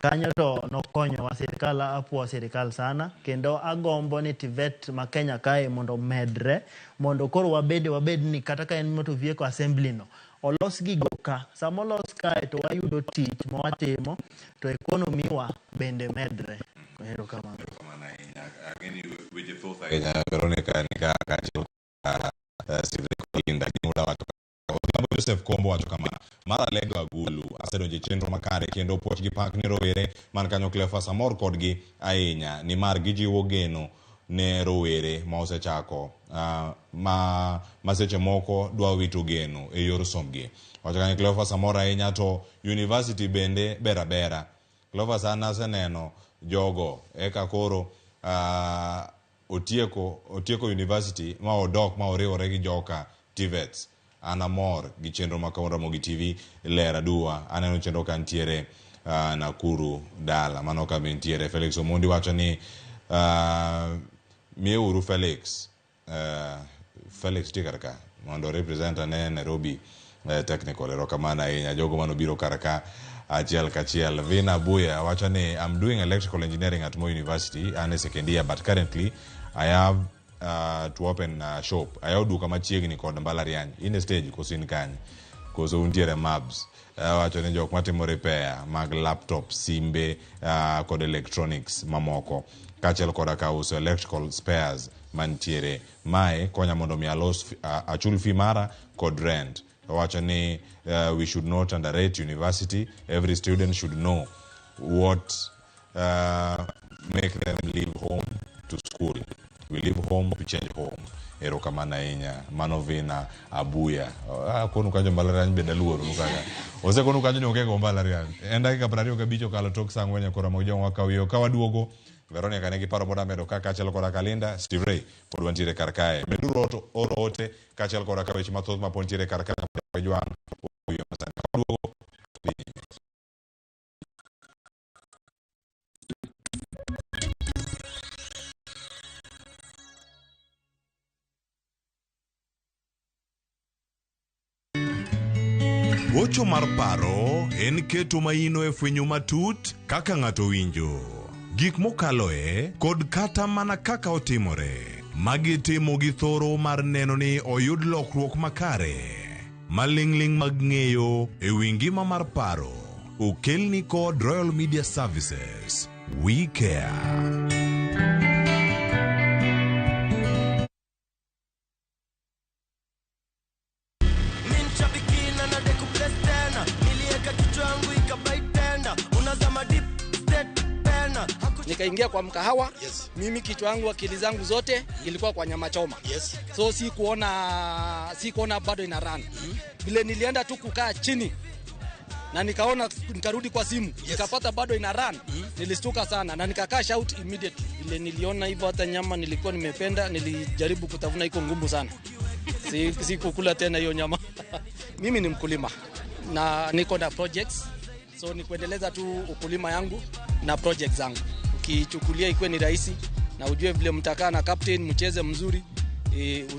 Kanyo to nokonyo wa sirikal, apuo sirikal sana. Kendo agombo ni TVET ma Kenya kae mondo medre, mondo koro wabed ni kata ka en motor vehicle assembly no. Olos gigo ka. Samo los kae to wayudo tich mawatimo to economy wa bende medre. Hero kamano. Ageni weche thoth ahinya Veronica nika kachilo Linda Muda watu Joseph Kombo wacho kama mara lego agulu asedonje chenro makare kendo poch gi pak ni rowere man kanyo Cleophas amor kodgi ahinya ni mar gijiwo geno ne rowere ma osechako ma seche moko dwa wito geno e yor somgi. Wacho kanyo Cleophas amor ahinya to university bende bera. Cleophas anaseneno jogo eka koro otieko university ma odok ma oriwore gi joka TVET. Anamor gi chenro makawra mogi TV lera dua aneno chenro kantiere Nakuru dala mano ka bentiere Felix Omondi wacho ni Mieuru Felix tikarka mondo representa ne Nairobi Technical erokamana ahinya jogo mano biro karaka achiel kachiel. Vina Buya wacho ni I'm doing electrical engineering at Moi University and a second year but currently I have to open a shop. Ayaw duka machiegni kod mbalariany. In a stage kosin kanyo. Koso untiere mabs. Wacho ni jok matimo repair mag laptop, simbe, kod electronics mamoko. Kachiel koda ka uso electrical spares mantiere. Mae konya mondo mi alos achul fee mara kod rent. Wacho ni we should not underrate university. Every student should know what make them leave home to school. We leave home to change home. Erokamana inya Manovina Abuya. Konu kanyo mbalariany benda luoro nukaga. Ose konu kanyo ni okego mbalariany. Enda ka prario ka bicho kalo tok sangwenya kora mojo wakawiyo kawaduogo. Veronica negi paro boda medo kaka chelo kora Kalinda Steve Ray podwantire karkae. Meduro oro ote kachel kora ka weche mathoth mapontiere karkae jwang. Oyo masani kawaduogo. Gocho mar paro en keto maino e fwenyo matut kaka ng'ato winjo. Gik mokaloe kod kata mana kaka otimore. Magi timo gi thoro mar neno ni oyud lokruok makare. Malingling mag ng'eyo e wi ngima mar paro. Okelni kod Royal Media Services. We care. Nikaingia kwa mkahawa, mimi kichwa yangu akili zangu zote ilikuwa kwa nyama choma. So si kuona bado ina run. Vile nilienda tu kukaa chini na nikaona, nikarudi kwa simu, nikapata bado ina run. Nilistuka sana na nikakaa shout immediately. Vile niliona hivyo, hata nyama nilikuwa nimependa, nilijaribu kutafuna, iko ngumu sana. Si kukula tena hiyo nyama. Mimi ni mkulima na niko na projects, so ni kuendeleza tu ukulima yangu na projects zangu. Ukichukulia ikuwe ni rahisi na ujue vile mtakaa na captain mcheze mzuri,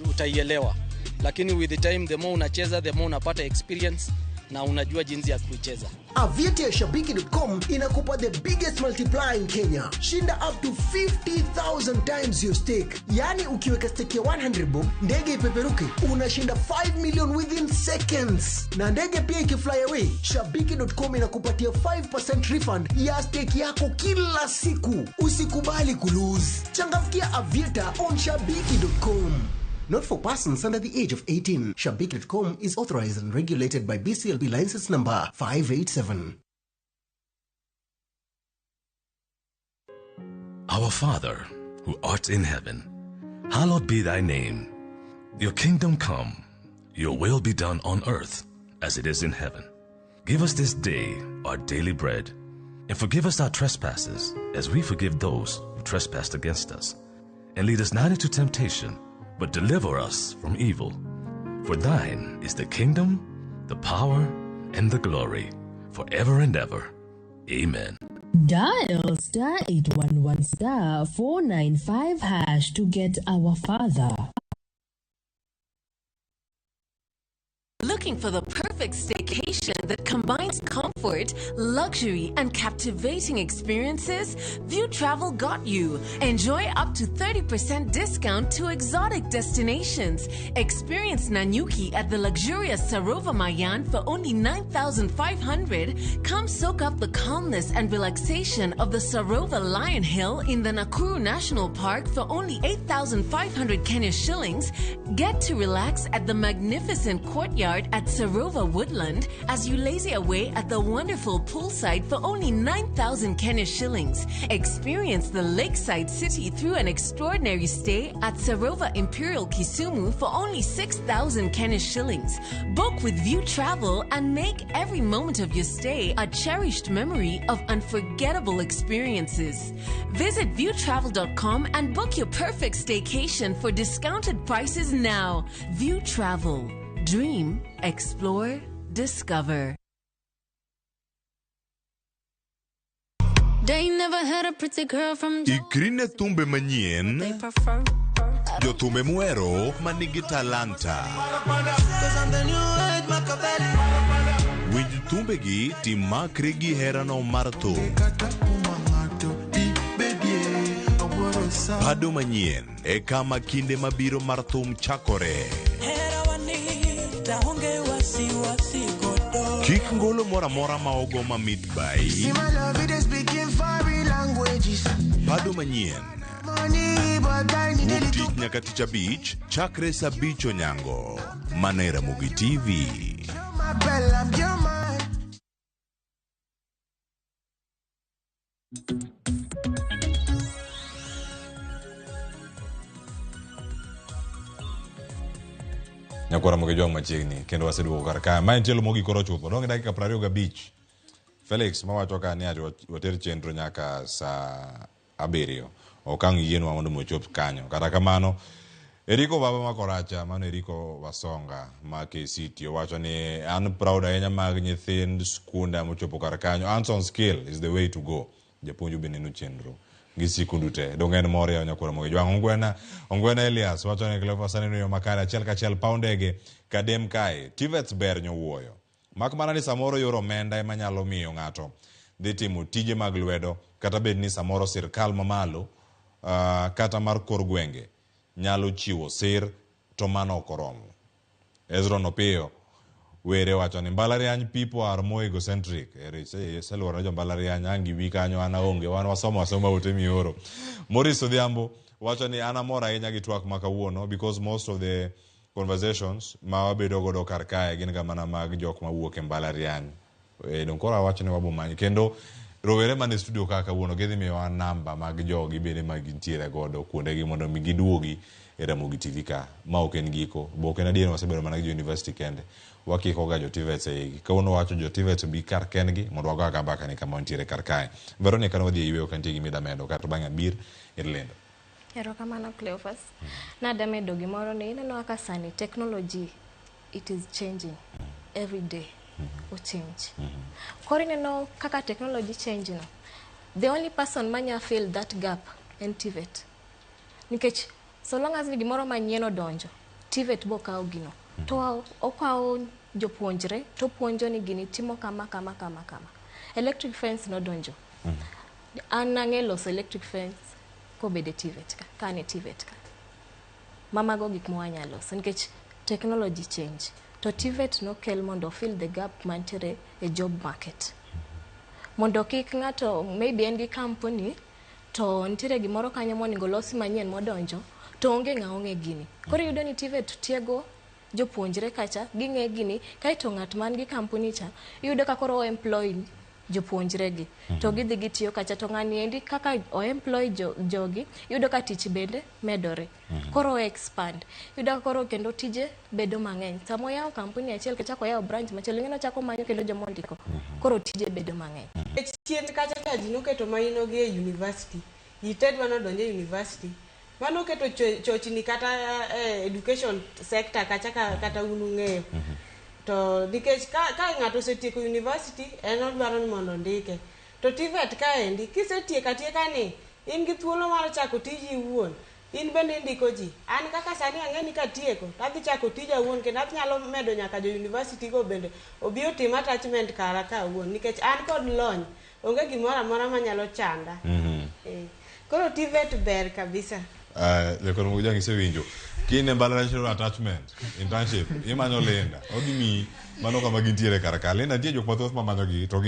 utaielewa. Lakini with the time, the more unacheza, the more unapata experience na unajua jinsi ya kuicheza. Aviator Shabiki.com inakupa the biggest multiplier in Kenya. Shinda up to 50,000 times your stake. Yani ukiweka stake ya 100 bob, ndege ipeperuke, unashinda 5 million within seconds. Na ndege pia ikifly away, Shabiki.com inakupatia 5% refund ya stake yako kila siku. Usikubali kulose. Changamkia Aviator on Shabiki.com. Not for persons under the age of 18. Shabiki.com is authorized and regulated by BCLB license number 587. Our Father, who art in heaven, hallowed be thy name. Your kingdom come, your will be done on earth as it is in heaven. Give us this day our daily bread, and forgive us our trespasses as we forgive those who trespass against us. And lead us not into temptation, but deliver us from evil. For thine is the kingdom, the power, and the glory, forever and ever. Amen. Dial *811 *495# to get Our Father. Looking for the perfect staycation that combines comfort, luxury, and captivating experiences? View Travel got you. Enjoy up to 30% discount to exotic destinations. Experience Nanyuki at the luxurious Sarova Mayan for only 9,500. Come soak up the calmness and relaxation of the Sarova Lion Hill in the Nakuru National Park for only 8,500 Kenya shillings. Get to relax at the magnificent courtyard at Sarova Woodland as you lazy away at the wonderful poolside for only 9,000 Kenya shillings. Experience the lakeside city through an extraordinary stay at Sarova Imperial Kisumu for only 6,000 Kenya shillings. Book with View Travel and make every moment of your stay a cherished memory of unforgettable experiences. Visit viewtravel.com and book your perfect staycation for discounted prices now. View Travel. Dream, explore, discover. They never had a pretty girl from Ikrine thumbe manyien. Jo thumbe muero manigi talanta. Winj thumbe gi timakre gi herano mar thum. Pado manyien e kama kinde mabiro mar thum chakore. Kik ngolo mora mora ma ogo ma midbai. Pado manyien. Mutik nyaka tich abich, chakre sa abich onyango. Manera Mugi TV. Nyakora Mugi jwang machiegni kendo waseduogo kar ka. Ma en tielo Mugi koro chupo. Donge dakika 25. Felix mawacho ka ni water chenro nyaka sa 7. Okang yienwa mondo mochop kanyo. Kata kamano Eriko baba makoracha mano Eriko Wasonga ma KCT wacho ni an proud ahinya mag nyithind skunda mochopo kar kanyo. Hands-on skill is the way to go. Japuonjo bende no chenro. Gisikundu te dongen moria nyakora Mugi jwang ongwena Elias wacho ni Cleophas aneno yo makara achiel kachiel paundege kadem kae Tivets ber nyowuoyo mak mana ni samoro yor omenda ema nyalo miyo ng'ato dhi timo tije mag lwedo, kata bed ni samoro sirkal mamalo kata mar kor gwenge nyalo chiwo sir, to mano ok oromo. Hezron Opiyo were wacho ni mbalariany people are more egocentric. Seluoro jo mbalariany angi wi kanyo ana onge, wan wasomo asoma ote mioro. Morris Odhiambo wacho ni ana mor ahinya gi twak ma kawuono because most of the conversations ma wabedo godo kar kae gin ga mana mag jok ma wuok e mbalariany. Don kora wacho ni wabomanyi kendo rowere man e studio kaka kawuono gidhi miyowa namba mag jogi bende mag ntiere godo kuonde gi mondo mi giduogi e Ramogi TV ka. Ma ok en giko, bo ok en adier wasebedo mana gi university kende. Wakiko ga jo TVET e igi. Kawuono wacho jo TVET bi kar kendgi mondo wago ga mbaka ni kama ntiere kar kae. Veronica no dhi yweyo kantie gi mida medo kata bang'a bir irlendo. Erokamano Cleophas. Nada medo gimoro ni ineno kaka sani technology it is changing every day. O change. Koro ineno kaka technology change no. The only person manya fill that gap en TVET. Nikech so long as ni gimoro manyien odonjo, TVET bo kawo gino. To okawo jopuonjre to puonjo ni gini timo kama. Electric fence no donjo. An nang'e loso electric fence kobede TVET ka. Kane TVET ka. Mama go gik mwanya loso nikech technology change. To TVET no kel mondo fill the gap mantiere e job market. Mondo kik ng'ato maybe en gi company to nitiere gimoro kanyo monego losi manyien modonjo to onge ng'aonge gini. Koro yudo ni TVET tiego jopuonjre kacha ging'e gini kaito ng'at man gi company cha yudo ka koro employ jopuonjre gi to gidhi gitiyo kacha to ng'ani endi kaka o employ jogi yudo ka tich bende medore. Koro expand. Yudo koro kendo tije bedo mang'eny. Samo yawo company achiel ke chako yawo branch machielo ng'eno chako manyo kendo jomondiko. Koro tije bedo mang'eny. Chien kacha ka ji noketo maino gi e university. Yitedwa no donje university. Mano keto chochni kata education sector kacha kata unung'eyo. To nikech ka ng'ato osetieko university en odwaro ni mondo ndike. To TVET ka endi kisetieka ni in gi thuolo mar chako tiji wuon. In bende ndiko ji. An kaka sani ang'eni ka tieko, adhi chako tija wuon kendo nyalo medo nyaka jo university go bende obi otim attachment kara ka wuon nikech an kod lony. Onge gimoro amora manyalo chanda. Koro TVET ber kabisa. Lekon mujang isewinjo. Kine mbalariany attachment, internship, imanyo lenda. Odimi mano kama gintiere kar ka. Lenda nitie jok mathoth mamanyo gi to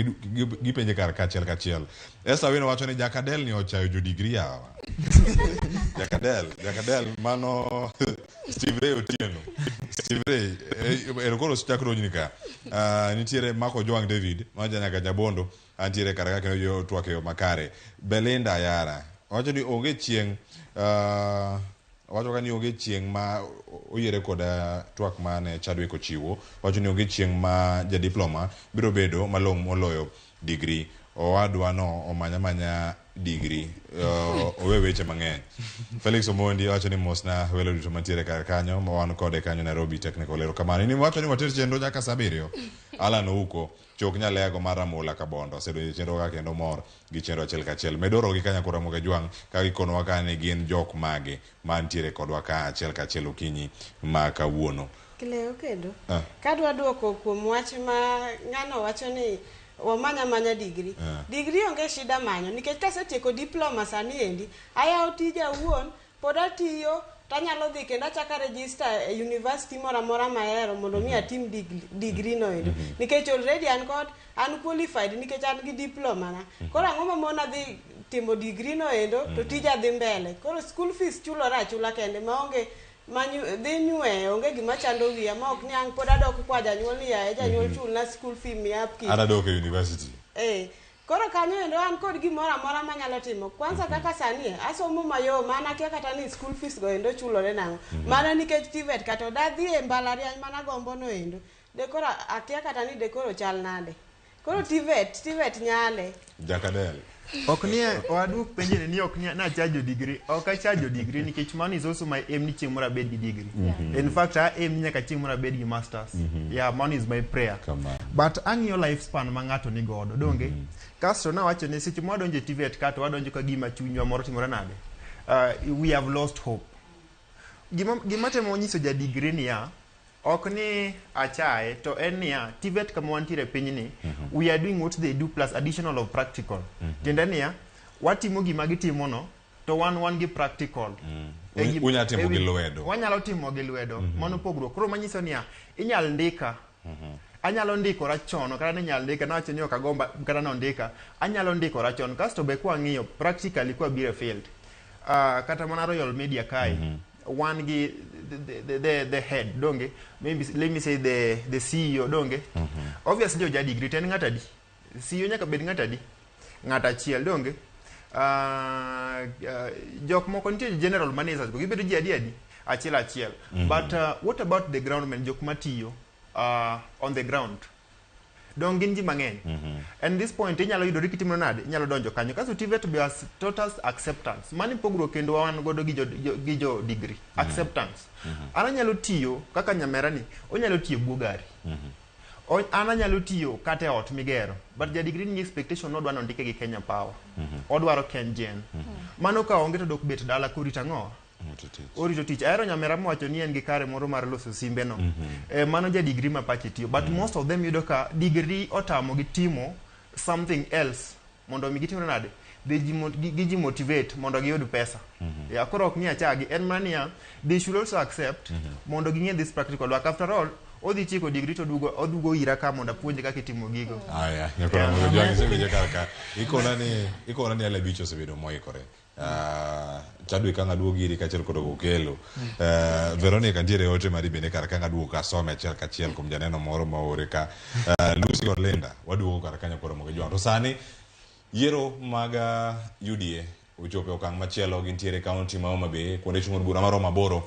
gipenje kar ka achiel. Esa Wino wacho ni Jakadel ni ochayo jo degree hawa. Jakadel mano Steve Ray Otieno. Steve Ray erokoro chakro nyika. Nitiere Marco Joang David, manja nyaka Jabondo, antiere kar ka kendo jo twake yo makare. Belinda Yara wacho ni onge chieng wacho ka ni onge chieng ma oyere koda twak mane Chadwick ochiwo. Wacho ni onge chieng ma jadiploma biro bedo malong' moloyo degree. Owadwa no omanya degree owe weche mang'eny. Felix Omondi wacho ni mosna welo duto mantiere kar kanyo ma wan kode kanyo Nairobi Technical Erokamano. Ni wacho ni water chenro nyaka saa 7. Alan Ouko chok nyalego mar Ramola Kabondo sedo chenro ka kendo mor gi chenro achiel kachiel. Medoro gi kanya kora Ramogi Jwang ka gikono waka ni gin jok mage mantiere kodwa ka achiel kachiel okinyi ma kawuono. Kileo kendo. Kadwa duoko kuom wach ma ng'ano wacho ni wamanya degree. Degree onge shida manyo nikech kasetieko diploma sani endi ayawo tija wuon pod atiyo tanyalo dhi kendo achaka register e university mora mahero mondo mi atim degree no endi nikech already an qualified nikech an gi diploma na. Koro ang'o ma mona dhi timo degree no endo to tija dhi mbele. Koro school fees chulora achula kende maonge dhi nyue onge gima chando wiya ma ok nyang pod adok kwa janyuol ni ya janyuol chulna school fee mi upkeep. Adok e university. Koro kanyo endo an kod gimoro amora manyalo timo. Kwanza kaka sani asomo mayo mana akia kata ni school fees go endo chulore nang'o. Mana nikech TVET kata dadhi e mbalariany mana gombo no endo. De koro akia kata ni de koro chal nade. Koro TVET nyale. Jakadel. Ok ni oaduk penje ni ok ni na charge degree. Ok a charge degree nikech man is also my aim ni chieng' mora bed gi degree. In fact I aim nyaka chieng' mora bed gi masters. Yeah, man is my prayer. But ang'iyo lifespan ma ng'ato ni godo donge. Kasto na wacho ni seche mwa donje TVET kato wadonjo ka gima chunywa moro timore nade. We have lost hope. Gima temo nyiso ja degree ni ya ok ni achaye to en niya TVET kama wantiere pinyni we are doing what they do plus additional of practical tiende niya watimo gima gitimono to wan gi practical unya timo gi lwedo wanyalo timo gi lwedo mano pogruok koro manyiso niya inyal ndika anyalo ndikora chon kata ne nyal ndika nawacho ni ok agomba kata nondika anyalo ndikora chon kasto be kwa ng'iyo practically kwa bire field kata mana Royal Media kai one gi the head donge maybe let me say the CEO donge obviously jo jadi degree ten ngata di CEO nyaka bed ngata di ngata chiel donge jok moko nitie general managers go gibedo ji adi achiel but what about the ground men jok matiyo on the ground dong gin ji mang'eny and this point inyalo yudo kitimo nade inyalo donjo kanyo kaso TVET be as total acceptance mani pogruok kendo wan godo gi jo degree acceptance ana nyalo tiyo kaka nyamera ni onyalo tiyo bugari ana nyalo tiyo kata ot migero but ja degree ni expectation no dwano ndike gi Kenya Power odwaro KenGen mano ka onge to dok bet dala kurita ng'o orito tich aero nyamera mwacho ni en gi kare moro mar loso simbe no mano ja degree ma pache tiyo but most of them yudo ka degree otamo gi timo something else mondo mi gitimo nade gi motivate mondo giyud pesa ya koro ok ni achagi en mania they should also accept mondo ginge this practical work after all odhi chiko degree to odugo ira ka mondo puonje kaka itimo gigo aya nyakora mo jwangi sebeje kaka ikona ni ale bicho sebedo moikore chadwe kanga duogo giri kachel kodo kelo Veronica ndiere ote mari bene kar kanga duogo ka some achiel kachiel kum janeno moro maore ka Lucy Orlenda waduogo kar kanya koro moge jwan to sani yiero maga UDA uchope okang machielo gintiere county ma Homa Bay kuonde chung od bura mar Homa Boro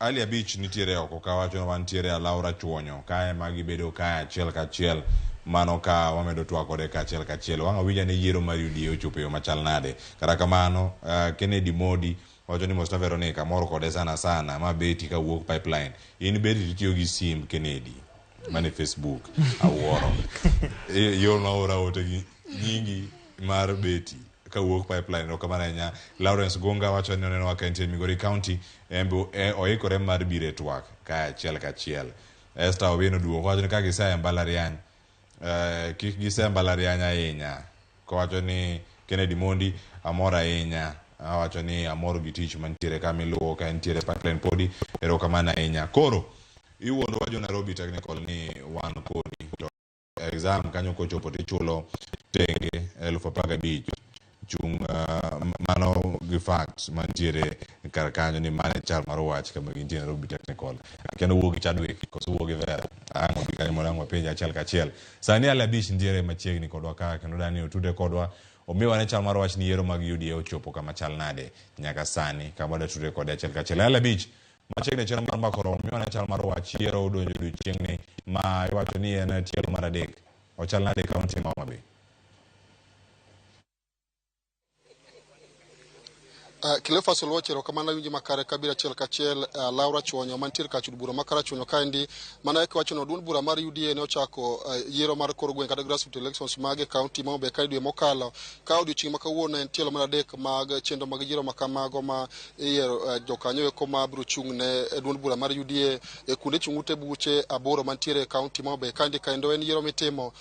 Ali Abich nitiere oko ka wacho wantiere Laura Chuonyo kae magi bedo kae achiel kachiel mano ka wamedo twakore kachiel kachiel wanga winja ne yiero mar UDA ochopo yo machal nade kata kamano Kennedy Modi wacho ni Mosta Veronica moro kode sana ma beti ka wuok pipeline in beti tiyo gi sim Kennedy mane Facebook awuoro yo na ora ote gi nyingi mar beti ka wuok pipeline no kamana nya Lawrence Gonga wacho ni oneno wakenti Migori County embo oikore mar bire twak ka achiel kachiel Esther Owino duo wacho ni ka gisaya mbalariany kik gisaya mbalariany ahinya ko wacho ni Kennedy Mondi amora ahinya wacho ni amoro gi tich mantiere ka miluwo ka ntiere pipeline podi ero kamana ahinya koro iwuondo wajo Nairobi Technical ni wan kodi to exam kanyo kochopo tichulo tenge 15,000 chung mano gi facts mantiere kar kanyo ni mane chal mar wach kama gintiere Nairobi Technical kendo wuogi Chadwick koso wuogi Vera ango bi kanyo morango penja achiel kachiel sani Ale Abich ndiere machiegni kodwa ka kendo dani otude kodwa omiwa ne chal mar wach ni yiero mag UDA ochopo kama chal nade nyaka sani kama da tude kod achiel kachiel Ale Abich machiegni chal mar makoro omiwa ne chal mar wach yiero odonjo odiochiengni ma iwacho ni en tielo mar adek ochal nade kaunti ma Homa Bay Cleophas Oluochero kamana winji makare kabira achiel kachiel Laura Chuonyo mantiere ka chud bura makara Chuonyo kaendi mana eke wacho no duond bura mar UDA ne ochako yiero mar kor gweng' kata grassroots elections mag county ma Homa Bay kae dwe mokalo ka odiochieng' ma kawuono en tielo mar adek mag chenro mag yiero makamago ma iyiero jokanyo eko ma biro chung' ne duond bura mar UDA kuonde chung' ute buche aboro mantiere county ma Homa Bay kaendi kendo en yiero mitimo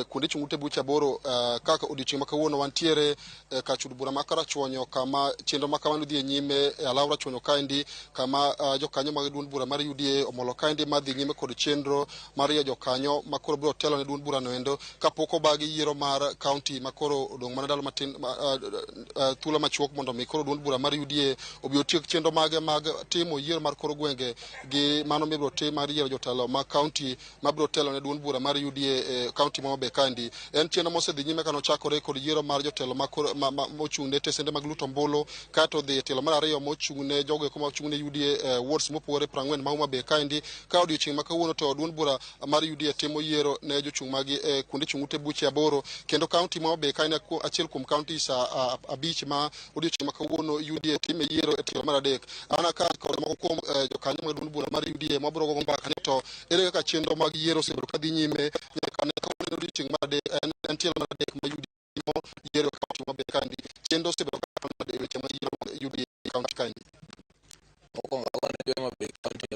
kuonde chung' ute buche aboro kaka odiochieng' ma kawuono wantiere ka chud bura makara Chuonyo kama chenro makamano dhi nyime Laura Chuonyo kaendi kama jokanyo mag duond bura mar UDA omolo kaendi madhi nyime kod chenro mar jokanyo makoro biro telo ne duond bura no endo kapok obagi yiero mar county makoro odong' mana dalo matin thuolo machuok mondo mi koro duond bura mar UDA obi otiek chenro mag timo yiero mar koro gwenge gi mano mibiro tim mar yiero jotelo ma county mabiro telo ne duond bura mar UDA county ma Homa Bay kaendi en chenro mosedhi nyime kano chakore kod yiero mar jotelo mochung' ne tesende mag luto ombulu kato dhi telo mar ariyo mochung' ne jogo eko mochung' ne UDA wards mopogore 40 ma Homa Bay kaendi ka odiochieng' ma kawuono to duond bura mar UDA timo yiero ne jochung' magi kuonde chung' ute buche aboro kendo county ma Homa Bay kaendi achiel kuom counties abich ma odiochieng' ma kawuono UDA time yiero e telo mar adek ana ka kod moko kuom jokanyo mag duond bura mar UDA mabiro gogo mbaka to ere kaka chenro mag yiero osebedo kadhi nyime nyaka ne kawuono odiochieng' mar adek en tielo mar adek ma UDA yiero county ma Homa Bay kaendi chenro osebedo e weche mag yiero UDA county kaendi mokwongo wane Homa Bay county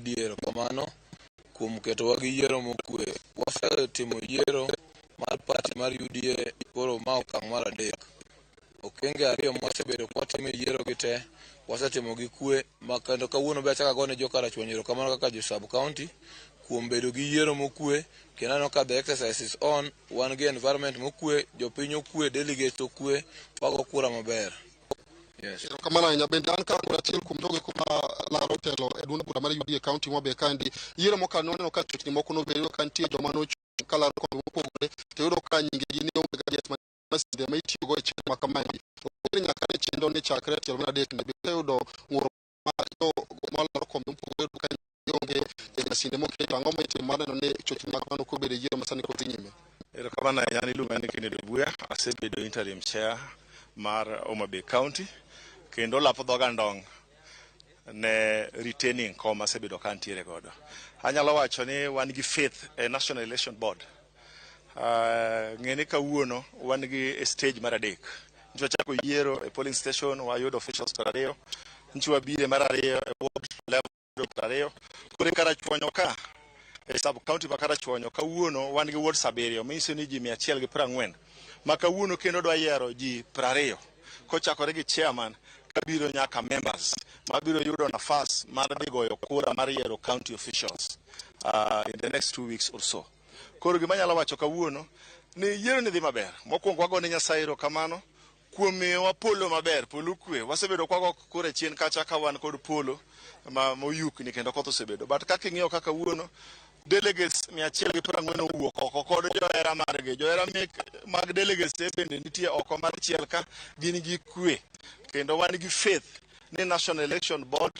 UDA kamano kuom ketowa gi yiero mokwe. Wasetimo yiero mar party mar UDA koro ma okang' mar adek. Okenge ariyo mwasebedo kwatimo yiero gi te wasetimo gi kwe makendo kawuono be achaka gone jokarachuonyo kamano kaka jo sub county kuom bedo gi yiero mokwe kendo aneno ka the exercise is on, wan gi environment mokwe, jopiny okwe, delegates okwe, wago kura maber. Yes. Kamana nya bende an ka kura achiel kuom jogo kuma laro telo e duond bura mar UDA county Homa Bay kandi yiero mokalo noneno ka chochni moko nobedo ka nitie joma nochung' ka laro kombe mopogore to yudo ka nyingegi ne onge gadget masinde ma itiyogo e chenro ma kamagi. To nyaka ne chenro ne chakre tielo mar adek ne bende yudo ng'uro ma laro kombe mopogore ka onge masinde moket ang'o ma itimo mar neno ni chochni ma kamano kobedo e yiero masani kodhi nyime. Kamana yani iluonga ni Kennedy Buya, asebedo interim chair mar Homa Bay County kendo lapo dhoga ndong' ne retaining koma asebedo ka antiere godo. Anyalo wacho ni wan gi faith e National Election Board. Ng'eni kawuono wan gi stage mar adek. Nchwa chako yiero e polling station wayudo officials 2. Nchwa bire mar ariyo e ward level 2. Kure karachuonyo ka e sub county ma karachuonyo kawuono wan gi ward 7 miso ni ji 140 ma kawuono kendo dwa yiero ji 20 kochakore gi chairman kabiro nyaka members mabiro yudo nafas mar dhi goyo kura mar yiero county officials in the next 2 weeks or so. Koro gima nyalo wacho kawuono ni yiero ni dhi maber. Mokwongo wagone Nyasaye erokamano kuom miyowa polo maber, polo kwe. Wasebedo kwago kura chien kacha ka wan kod polo ma moyukni kendo koth osebedo. But kaka ing'iyo kaka kawuono delegates 140 owuok oko kod johera margi. Johera mag delegates bende nitie oko mar chiel ka gin gi kwe. Kendo wan gi faith ni National Election Board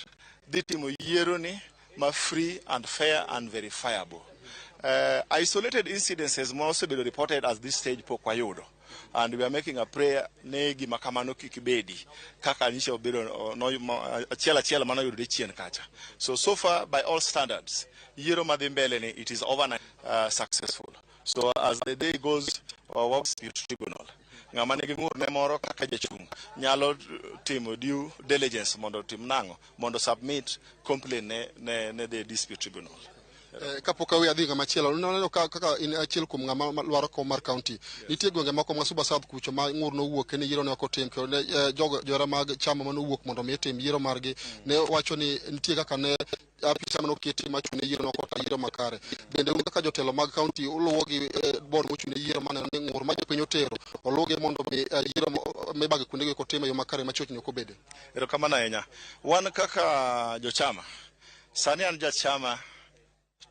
dhi timo yiero ni ma free and fair and verifiable. Isolated incidences must be reported at this stage pok wayudo, and we are making a prayer ne gima kamano kik bedi kaka nisho obedo achiel mano yudo chien kacha. So far by all standards yiero madhi mbele ni it is overnight successful. So as the day goes our dispute tribunal ng'ama nigi ng'ur ne moro kaka jachung' nyalo timo due diligence mondo tim nang'o mondo submit complaint ne the dispute tribunal. Kapok awe adhi ng'ama chielo noneno kaka in achiel kuom ng'ama lwaro kom mar county nitie gwenge moko ma Suba South kucho ma ng'ur nowuok ne yiero ne ok otim kendo jora mag chama ma nowuok mondo mi tim yiero margi ne wacho ni nitie kaka ne apisa mano keti ma chune yiero no kota yiero makare. Bende un kaka jotelo mag county uluwo gi board mochune yiero maneno ni ng'ur ma jopiny otero oluwogi mondo mi yiero mebage kuonde go tim yo makare ma chochni ok obede. Erokamano ahinya. Wan kaka jochama sani an jachama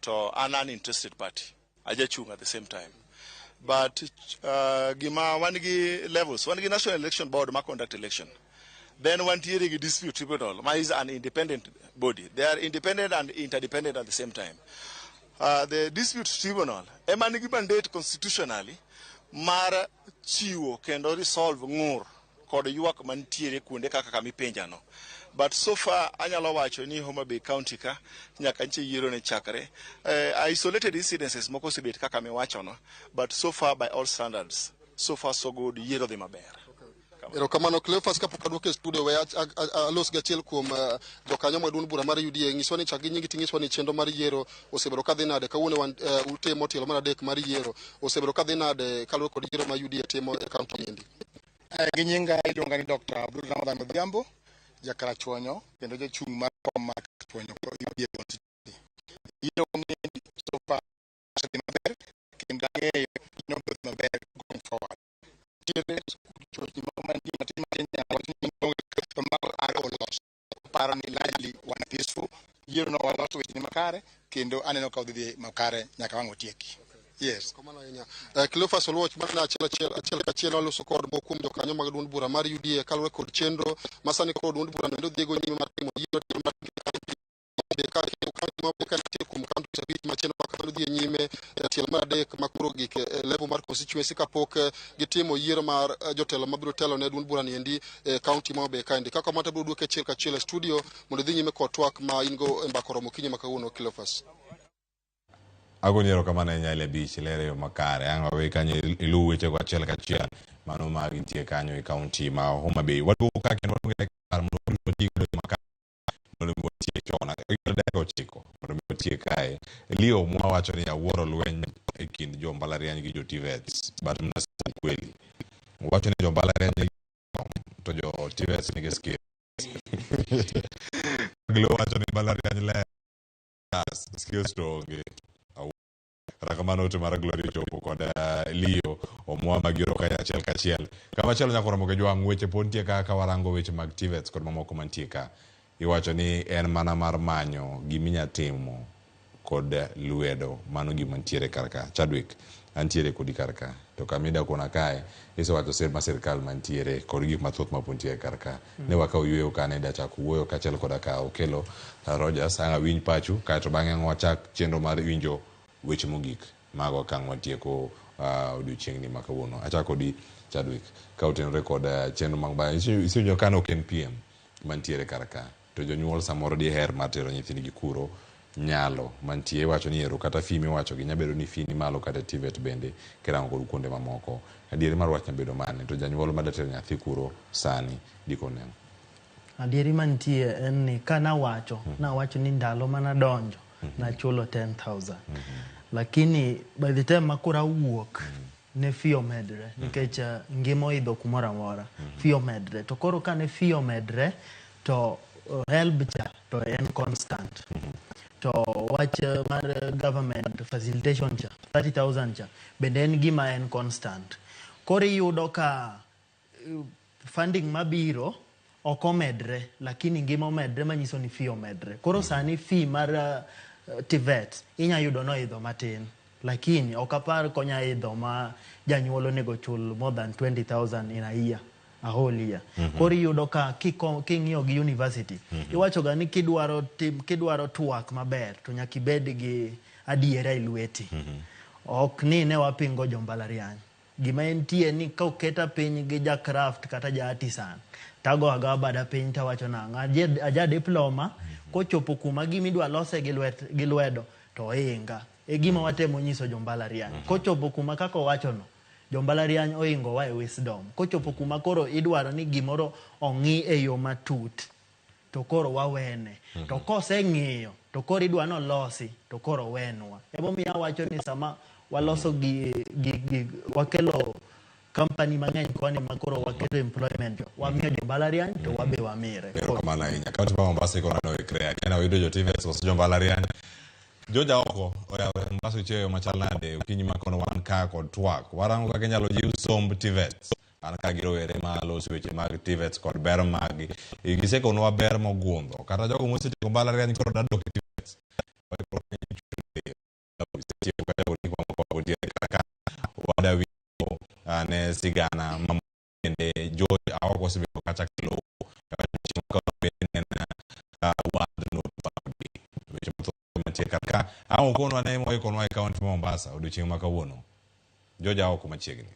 to an interested party. Ajachung at the same time. But gima one gi levels, one gi National Election Board ma conduct election. Then one tiering dispute tribunal is an independent body. They are independent and interdependent at the same time. The dispute tribunal emanigi mandate constitutionally mar chiwo kendo resolve ng'ur kod ywak mantiere kuonde kaka kamipenja no. But so far anyalo wacho ni Homa Bay County ka nyaka nche yiero ne chakre isolated incidences moko osebet kaka miwacho no, but so far by all standards so far so good yiero dhi maber. Erokamano Cleophas kapok aduoke studio we alos gachiel kuom jokanyo mag duond bura mar UDA nyiso ni chak gi nyingi tinyiso ni chenro mar yiero osebedo ka dhi nade kawuono wan utemo tielo mar adek mar yiero osebedo ka dhi nade kaluwore kod yiero ma UDA timo e kaunti niendi. Gi nyinga iluonga ni Dr. Abdul Ramadan Odhiambo jakarachuonyo kendo jachung' mar kom mar karachuonyo ko UDA constituency. Yiero niendi so far osedhi maber kendo ang'eyo ni obiro dhi maber going forward. Tiere chochni moko mantie matin Kenya to mago are olos. Paro ni largely wan peaceful. Yiero no waloso weche makare kendo aneno ka odhi makare nyaka wang' otieki. Yes. Cleophas Oluoch mana achiel kachiel aloso kod moko kuom jokanyo mag duond bura mar UDA kaluwore kod chenro masani kod duond bura no dhigo nyime mar timo yiero mar macheno makano dhi nyime tielo mar adek makoro gik level mar constituency kapok gitimo yiero mar jotelo mabiro telo ne duond bura niendi county ma Homa Bay kandi kaka mata biro duoke achiel kachiel studio mondo dhi nyime kod twak ma ingo e mbakoro mokinyi makawuono Cleophas. Agoniero kamano e nyale bich lere yo makare ang wawe kanyo ilu weche kwa achiel kachiel mano ma gintie kanyo e county ma Homa Bay waduoka kendo waduoke kar mondo tigo makare mondo tie chona ikelo deko chiko mantie kae Leo mwa wacho ni awuoro lweny e kind jo mbalariany gi jo TVETs but mnasema kweli wacho ni jo mbalariany to jo TVETs ni geski Leo wacho ni mbalariany le skills strong rakamano to mara Glory chopo kod Leo omwa magiro kaya achiel kachiel kama chelo nyakoro moge jwang weche pontie ka warango weche mag TVETs kod mamoko mantie ka iwacho ni en mana mar manyo giminya timo kod luedo mano gimantiere karka Chadwick antiere kodi karka to kamida kona kae iso wacho ser ma sirkal mantiere kod gik mathoth mapuntie karka ne waka uyueyo kane da chako wuoyo kachel koda ka okelo Rogers anga winj pachu kae to bang'e wachak chenro mar winjo weche mogik mago kang watieko odiochiengni makawuono achako di Chadwick ka utenore kod chenro mag ba isinjo kano ken PM mantiere karka to jonyuol samoro di her matero nyithindgi kuro nyalo mantie wacho ni ero kata fimi wacho gi nyabedo ni fini malo kata TVET bende kirango kod kuonde mamoko adieri mar wach nyabedo mane to janyuol madatero nyathi kuro sani diko neno adieri mantie en ni kana wacho na wacho ni ndalo mana donjo na chulo 10,000 lakini by the time makura wuok ne fio medre nikech ngimo idho kumora mora fio medre to koro kane fio medre to help cha to en constant to watch mar government facilitation cha 30,000 cha bende en gima en constant kori yudo ka funding mabiro okomedre lakini ngima medre manyiso ni fee medre koro sani fee mar TVET inya yudo no idho matin lakini okapar konya idho ma janyuolo nego chul more than 20,000 in a year a whole year kori yudo ka king'iyo gi university iwacho ga ni kidwaro twak maber to nyaki bed gi adiera ilweti ok ni ne wapingo jo mbalariany gima entie ni ka uketa piny gi ja craft kata ja artisan tago aga bada piny tawacho nanga aja diploma kochopo kuma gimi dwa lose gi lwedo to inga e gima watemo nyiso jo mbalariany kochopo kuma kako wacho no jo mbalariany oingo wa e wisdom kochopo kuma koro idwaro ni gimoro ong'i e yo matut to koro wawene to kose ng'iyo to koro idwa no losi to koro wenwa ebo mi awacho ni sama waloso gi wakelo company mang'eny kwani makoro waketo employment wamiyo jo mbalariany to wabe wamire kamana inya kaunti ma Mombasa iko no ikrea kena wido jo TVETs oso jo mbalariany joja oko oya Mombasa cheyo machalnade ukinyi makono wan ka kod twak warango ka kenyalo jiw somb TVETs an ka giro were malo weche mag TVETs kod ber mag giseko no ber mogundho kata jogo mosetieko mbalariany koro dadok TVETs wada ne sigana mamende joy awako sibe kacha kilo kaka au kono anaye mo iko no account Mombasa odiochieng makawuono joja awako machiegni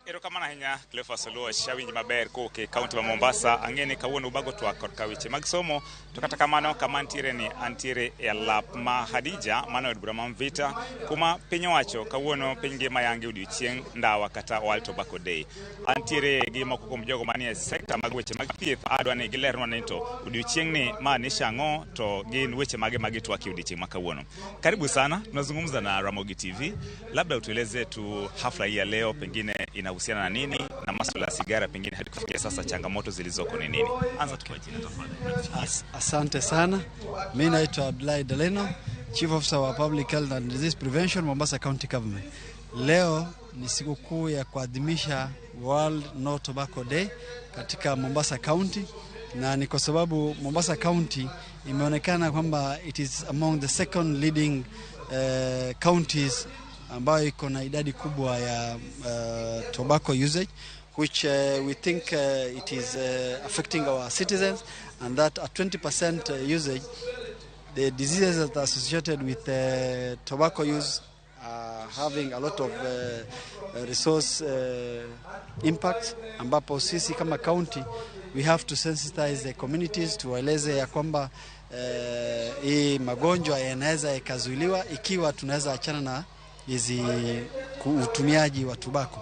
ero kamana hinya Cleophas Oluoch shawinji maber ko ke kaunti ma Mombasa ang'eni kawuono ubago twak kod kawiche mag somo to kata kamano kamantiere ni antiere e lap ma Hadija mano od Brahma Vita kuma piny wacho kawuono piny ngima yangi odiochieng ndawa kata World Tobacco Day antiere gi moko kuom jogo manie sekta mag weche mag thieth adwa ni gilerno ni to odiochieng ni maanisha ang'o to gin weche mage magitwaki odiochieng makawuono karibu sana tunazungumza na Ramogi TV labda utueleze tu hafla hii ya leo pengine inahusiana na nini na masuala ya sigara pengine hadi kufikia sasa changamoto zilizoko ni nini anza tu kwa jina tafadhali asante sana mimi naitwa Abdullahi Daleno Chief Officer wa Public Health and Disease Prevention Mombasa County Government leo ni siku kuu ya kuadhimisha World No Tobacco Day katika Mombasa County na ni kwa sababu Mombasa County imeonekana kwamba it is among the second leading counties ambayo iko na idadi kubwa ya tobacco usage which we think it is affecting our citizens and that at 20% usage the diseases that are associated with tobacco use are having a lot of resource impact ambapo sisi kama county we have to sensitize the communities tuwaeleze ya kwamba hii magonjwa yanaweza yakazuiliwa ikiwa tunaweza achana na hizi utumiaji wa tobacco.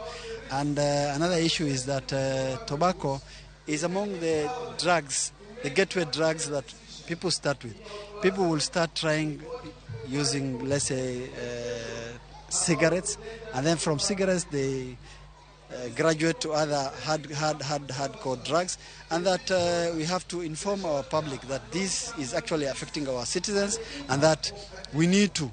And another issue is that tobacco is among the drugs, the gateway drugs that people start with. People will start trying using, let's say, cigarettes, and then from cigarettes they graduate to other hardcore drugs, and that we have to inform our public that this is actually affecting our citizens, and that we need to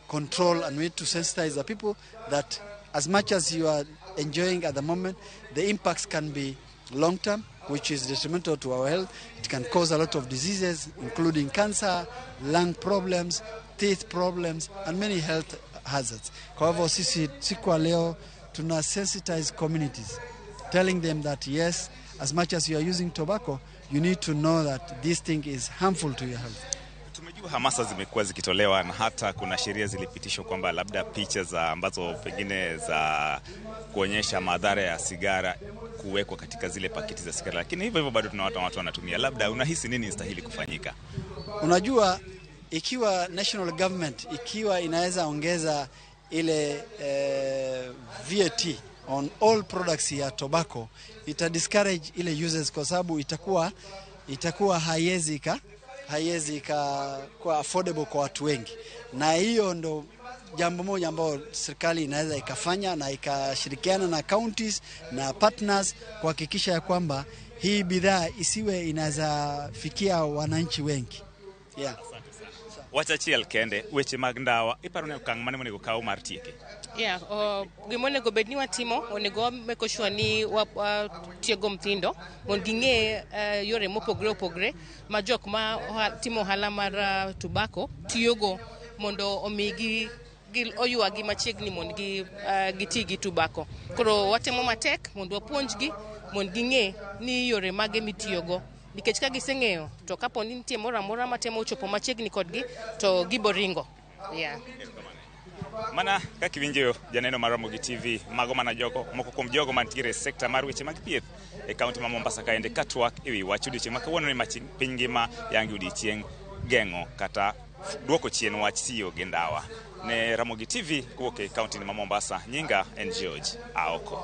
control and we need to sensitize the people that as much as you are enjoying at the moment, the impacts can be long-term, which is detrimental to our health. It can cause a lot of diseases, including cancer, lung problems, teeth problems, and many health hazards. However, siku leo tuna sensitize communities, telling them that yes, as much as you are using tobacco, you need to know that this thing is harmful to your health. Tumejua hamasa zimekuwa zikitolewa na hata kuna sheria zilipitishwa kwamba labda picha za ambazo pengine za kuonyesha madhara ya sigara kuwekwa katika zile paketi za sigara, lakini hivyo bado tunaona watu wanatumia. Labda unahisi nini inastahili kufanyika? Unajua, ikiwa national government ikiwa inaweza ongeza ile VAT on all products ya tobacco, ita discourage ile users, kwa sababu itakuwa haiwezi kwa affordable kwa watu wengi, na hiyo ndo jambo moja ambalo serikali inaweza ikafanya na ikashirikiana na counties na partners kuhakikisha ya kwamba hii bidhaa isiwe inaweza fikia wananchi wengi. Yeah. Wachachiel kende weche mag ndawa iparone okang' mane monego kaw mar tieke? Yeah, gimonego bedni watimo, onego make sure ni tiego mtindo mondo ging'e yore mopogre opogre ma jok ma timo ohala mar tobacco tiyogo mondo omigi oyuagi machiegni mondo giti gi tobacco. Koro watemo matek mondo wapuonjgi mondo ging'e ni yore mage mitiyogo, nikech ka giseng'eyo to kapo ni nitie moro amora matemo chopo machiegni kodgi to giboringo. Yeah. Mana ka kiwinjo janeno mar Ramogi TV, mago mana jogo moko kuom jogo mantiere sekta mar weche mag thieth e kaunti ma Mombasa kaende ka twak ewi wach odiochieng' ma kawuono ni piny ngima yangi odiochieng' geng'o kata duoko chien wach tiyo gi ndawa. Ne Ramogi TV kowuok e kaunti ma Mombasa, nyinga en George Aoko.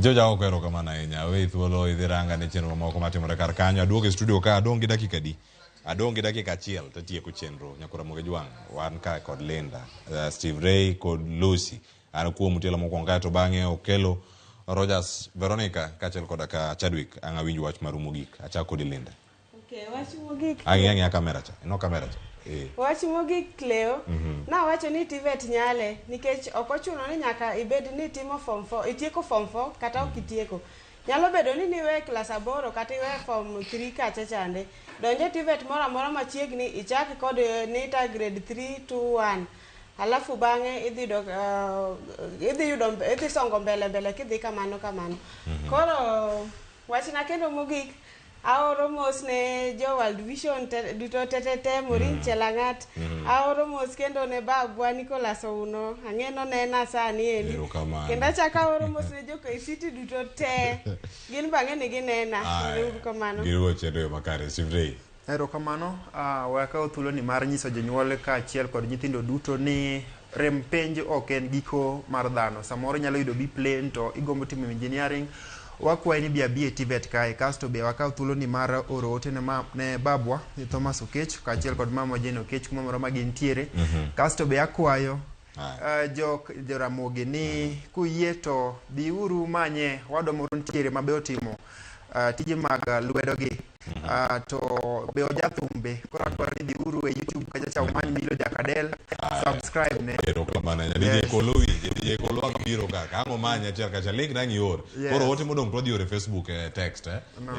George Aoko, erokamano ahinya. We thuolo idhi ranga ne chenro moko matimore kar kanyo. Aduogo e studio ka adong' gi dakika di. Adong' gi dakika achiel to tieko chenro. Nyakura Ramogi Jwang, wan ka kod Linda, Steve Ray kod Lucy. An kuom mutelo mokwongo kae to bang'e Okelo, Rogers, Veronica kachiel koda ka Chadwick. Ang' awinj wach mar mogik. Achako kod Linda. Okay, wach mogik. Ang'e kamera cha. No kamera cha. Wach mogik Cleo, na wacho ni TVET nyale nikech ok ochuno ni nyaka ibed ni timo form 4, itieko form 4 kata ok itieko. Nyalo bedo ni niwe class 8 kata iwe form 3 kacha chande. Donje TVET moro amora machiegni ichaki kod NITA grade 3 to 1. Alafu bang'e idhi songo mbele kidhi kamano. Koro wachna kendo mogik, aoro mos ne jo World Vision duto tetete Morin Chelangat, aoro mos kendo ne babwa Nicholas Ouno, ang'eno nena sani endi. Kendo achaka aoro mos ne jo KCT duto te, gin bang'e ni ginena. Erokamano. Giruo chenro makare, Sivrei. Erokamano, wakawo thuolo ni mar nyiso jonyuol ka achiel kod nyithindo duto ni rem penj ok en giko mar dhano. Samoro nyalo yudo bi plain to igombo timo engineering. Wakwayi ni bi TVET kae, kasto be wakawo thuolo ni mar oro ote ne babwa ni Thomas Okech kaachiel kod mama Jane Okech kuma moro ma gintiere. Kasto be akwayo jo Ramogi ni kuyie to biuru manye wadwa moro ntiere mabe otimo tije mag lwedogi, to be ojathumbe. Koro akwaro ni biuru e YouTube kacha cha umany Milo Jakadel, subscribe ne. Erokamano ahinya. DJ Kolowi, DJ Kolowa biro kaka ang'o manya achiel kacha link nang' ior. Koro ote modong' to wadhi ore Facebook text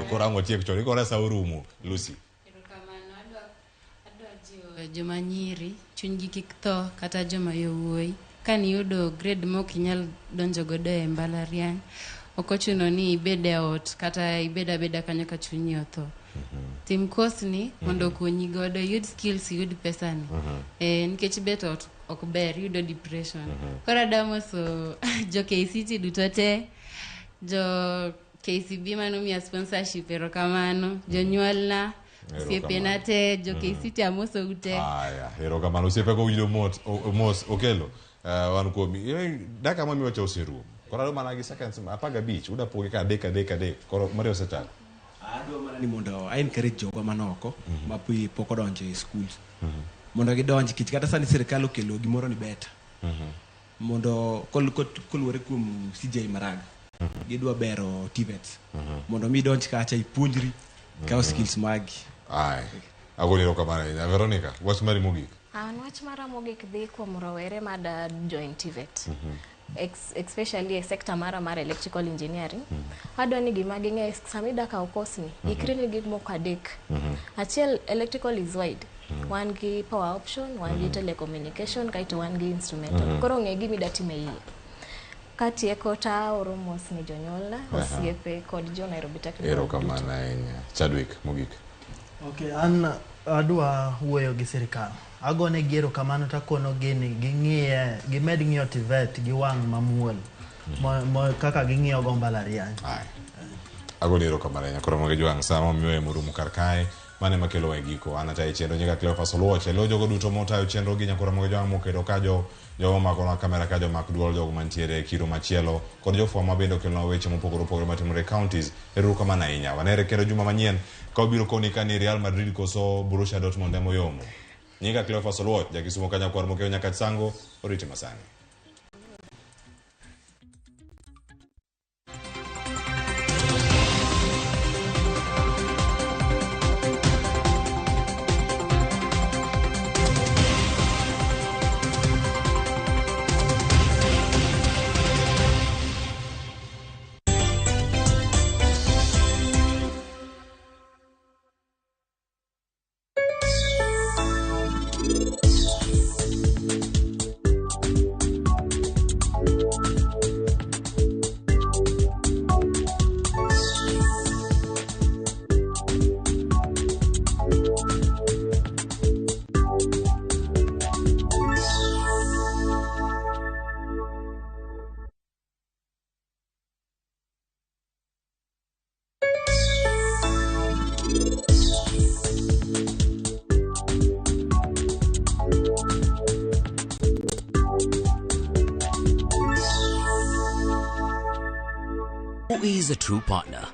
koro ang'o tiek chon. Ikore sa orumo, Lucy. Erokamano, adwa jiwo joma nyiri, chunygi kik tho kata joma yowuoyi. Ka niyudo grade mok inyal donjo godo e mbalariany, ok ochuno ni ibed e ot kata ibed abeda kanyo ka chunyi otho. Tim course ni mondo okonyi godo, yud skills, yud pesa ni. Nikech bet ot ok ber, yudo depression. Koro adamo so jo KCT duto te, jo KCB manomiya sponsorship, erokamano. Jonyuolna, osiepena te, jo KCT amoso ute. Erokamano. Osiepe ko winjo mos Okelo. Wan kuomi daka mamiwacha oserumo. Koro mana gi seconds 15 uda poge ka adek. Koro mari osechako. Adwa mana ni mondo I encourage jogo manoko ma pok odonjo e schools. Mondo gidonji kich kata sani sirkal okelo gimoro ni beta. Mondo koluwore kuom CJ Maraga. Gidwa bero TVET. Mondo mi donji kacha ipuonjri kawo skills magi. Ai. Agolero kamano Veronica, wach mari mogik. Wach mara mogik dhi kuom rowere mada join TVET. Especially a sector mara electrical engineering. Adwa ni gima ging'e samida ka okosni. Ikri ni gik moko adek. Achiel, electrical is wide. Wan gi power option, wan gi telecommunication, kaito wan gi instrumental. Koro ng'e gimi datime iye. Katieko ta oro mos ni jonyuolna, osiepe kod jo Nairobi Technical. Ero kamano ahinya. Chadwick mogik. Okay, an adwa wuoyo gi sirkal. Agone gero kamano takono gini ging'iye gimed ng'iyo TVET gi wang' mamuol kaka ging'iyo go mbalariany. Agolero kamano ahinya. Koro moge jwang' sama miyo murumu kar kae mane makelo wa giko anata e chenro nyaka Cleophas Oluoch lo jogo duto motayo chenro gi nyakora moge jwang' mokedo ka jogo mako na kamera ka jo mak duol jogo mantiere kiro machielo kod jofwa mabendo kelno weche mopogore opogore matimore counties eru kamano ahinya wanere kendo juma manyien ka obiro koni ka ni Real Madrid koso Borussia Dortmund emo yomo nyinga Cleophas Oluoch jakisumo kanya kwar mokeo nyaka sango oriti masani. Who is a true partner?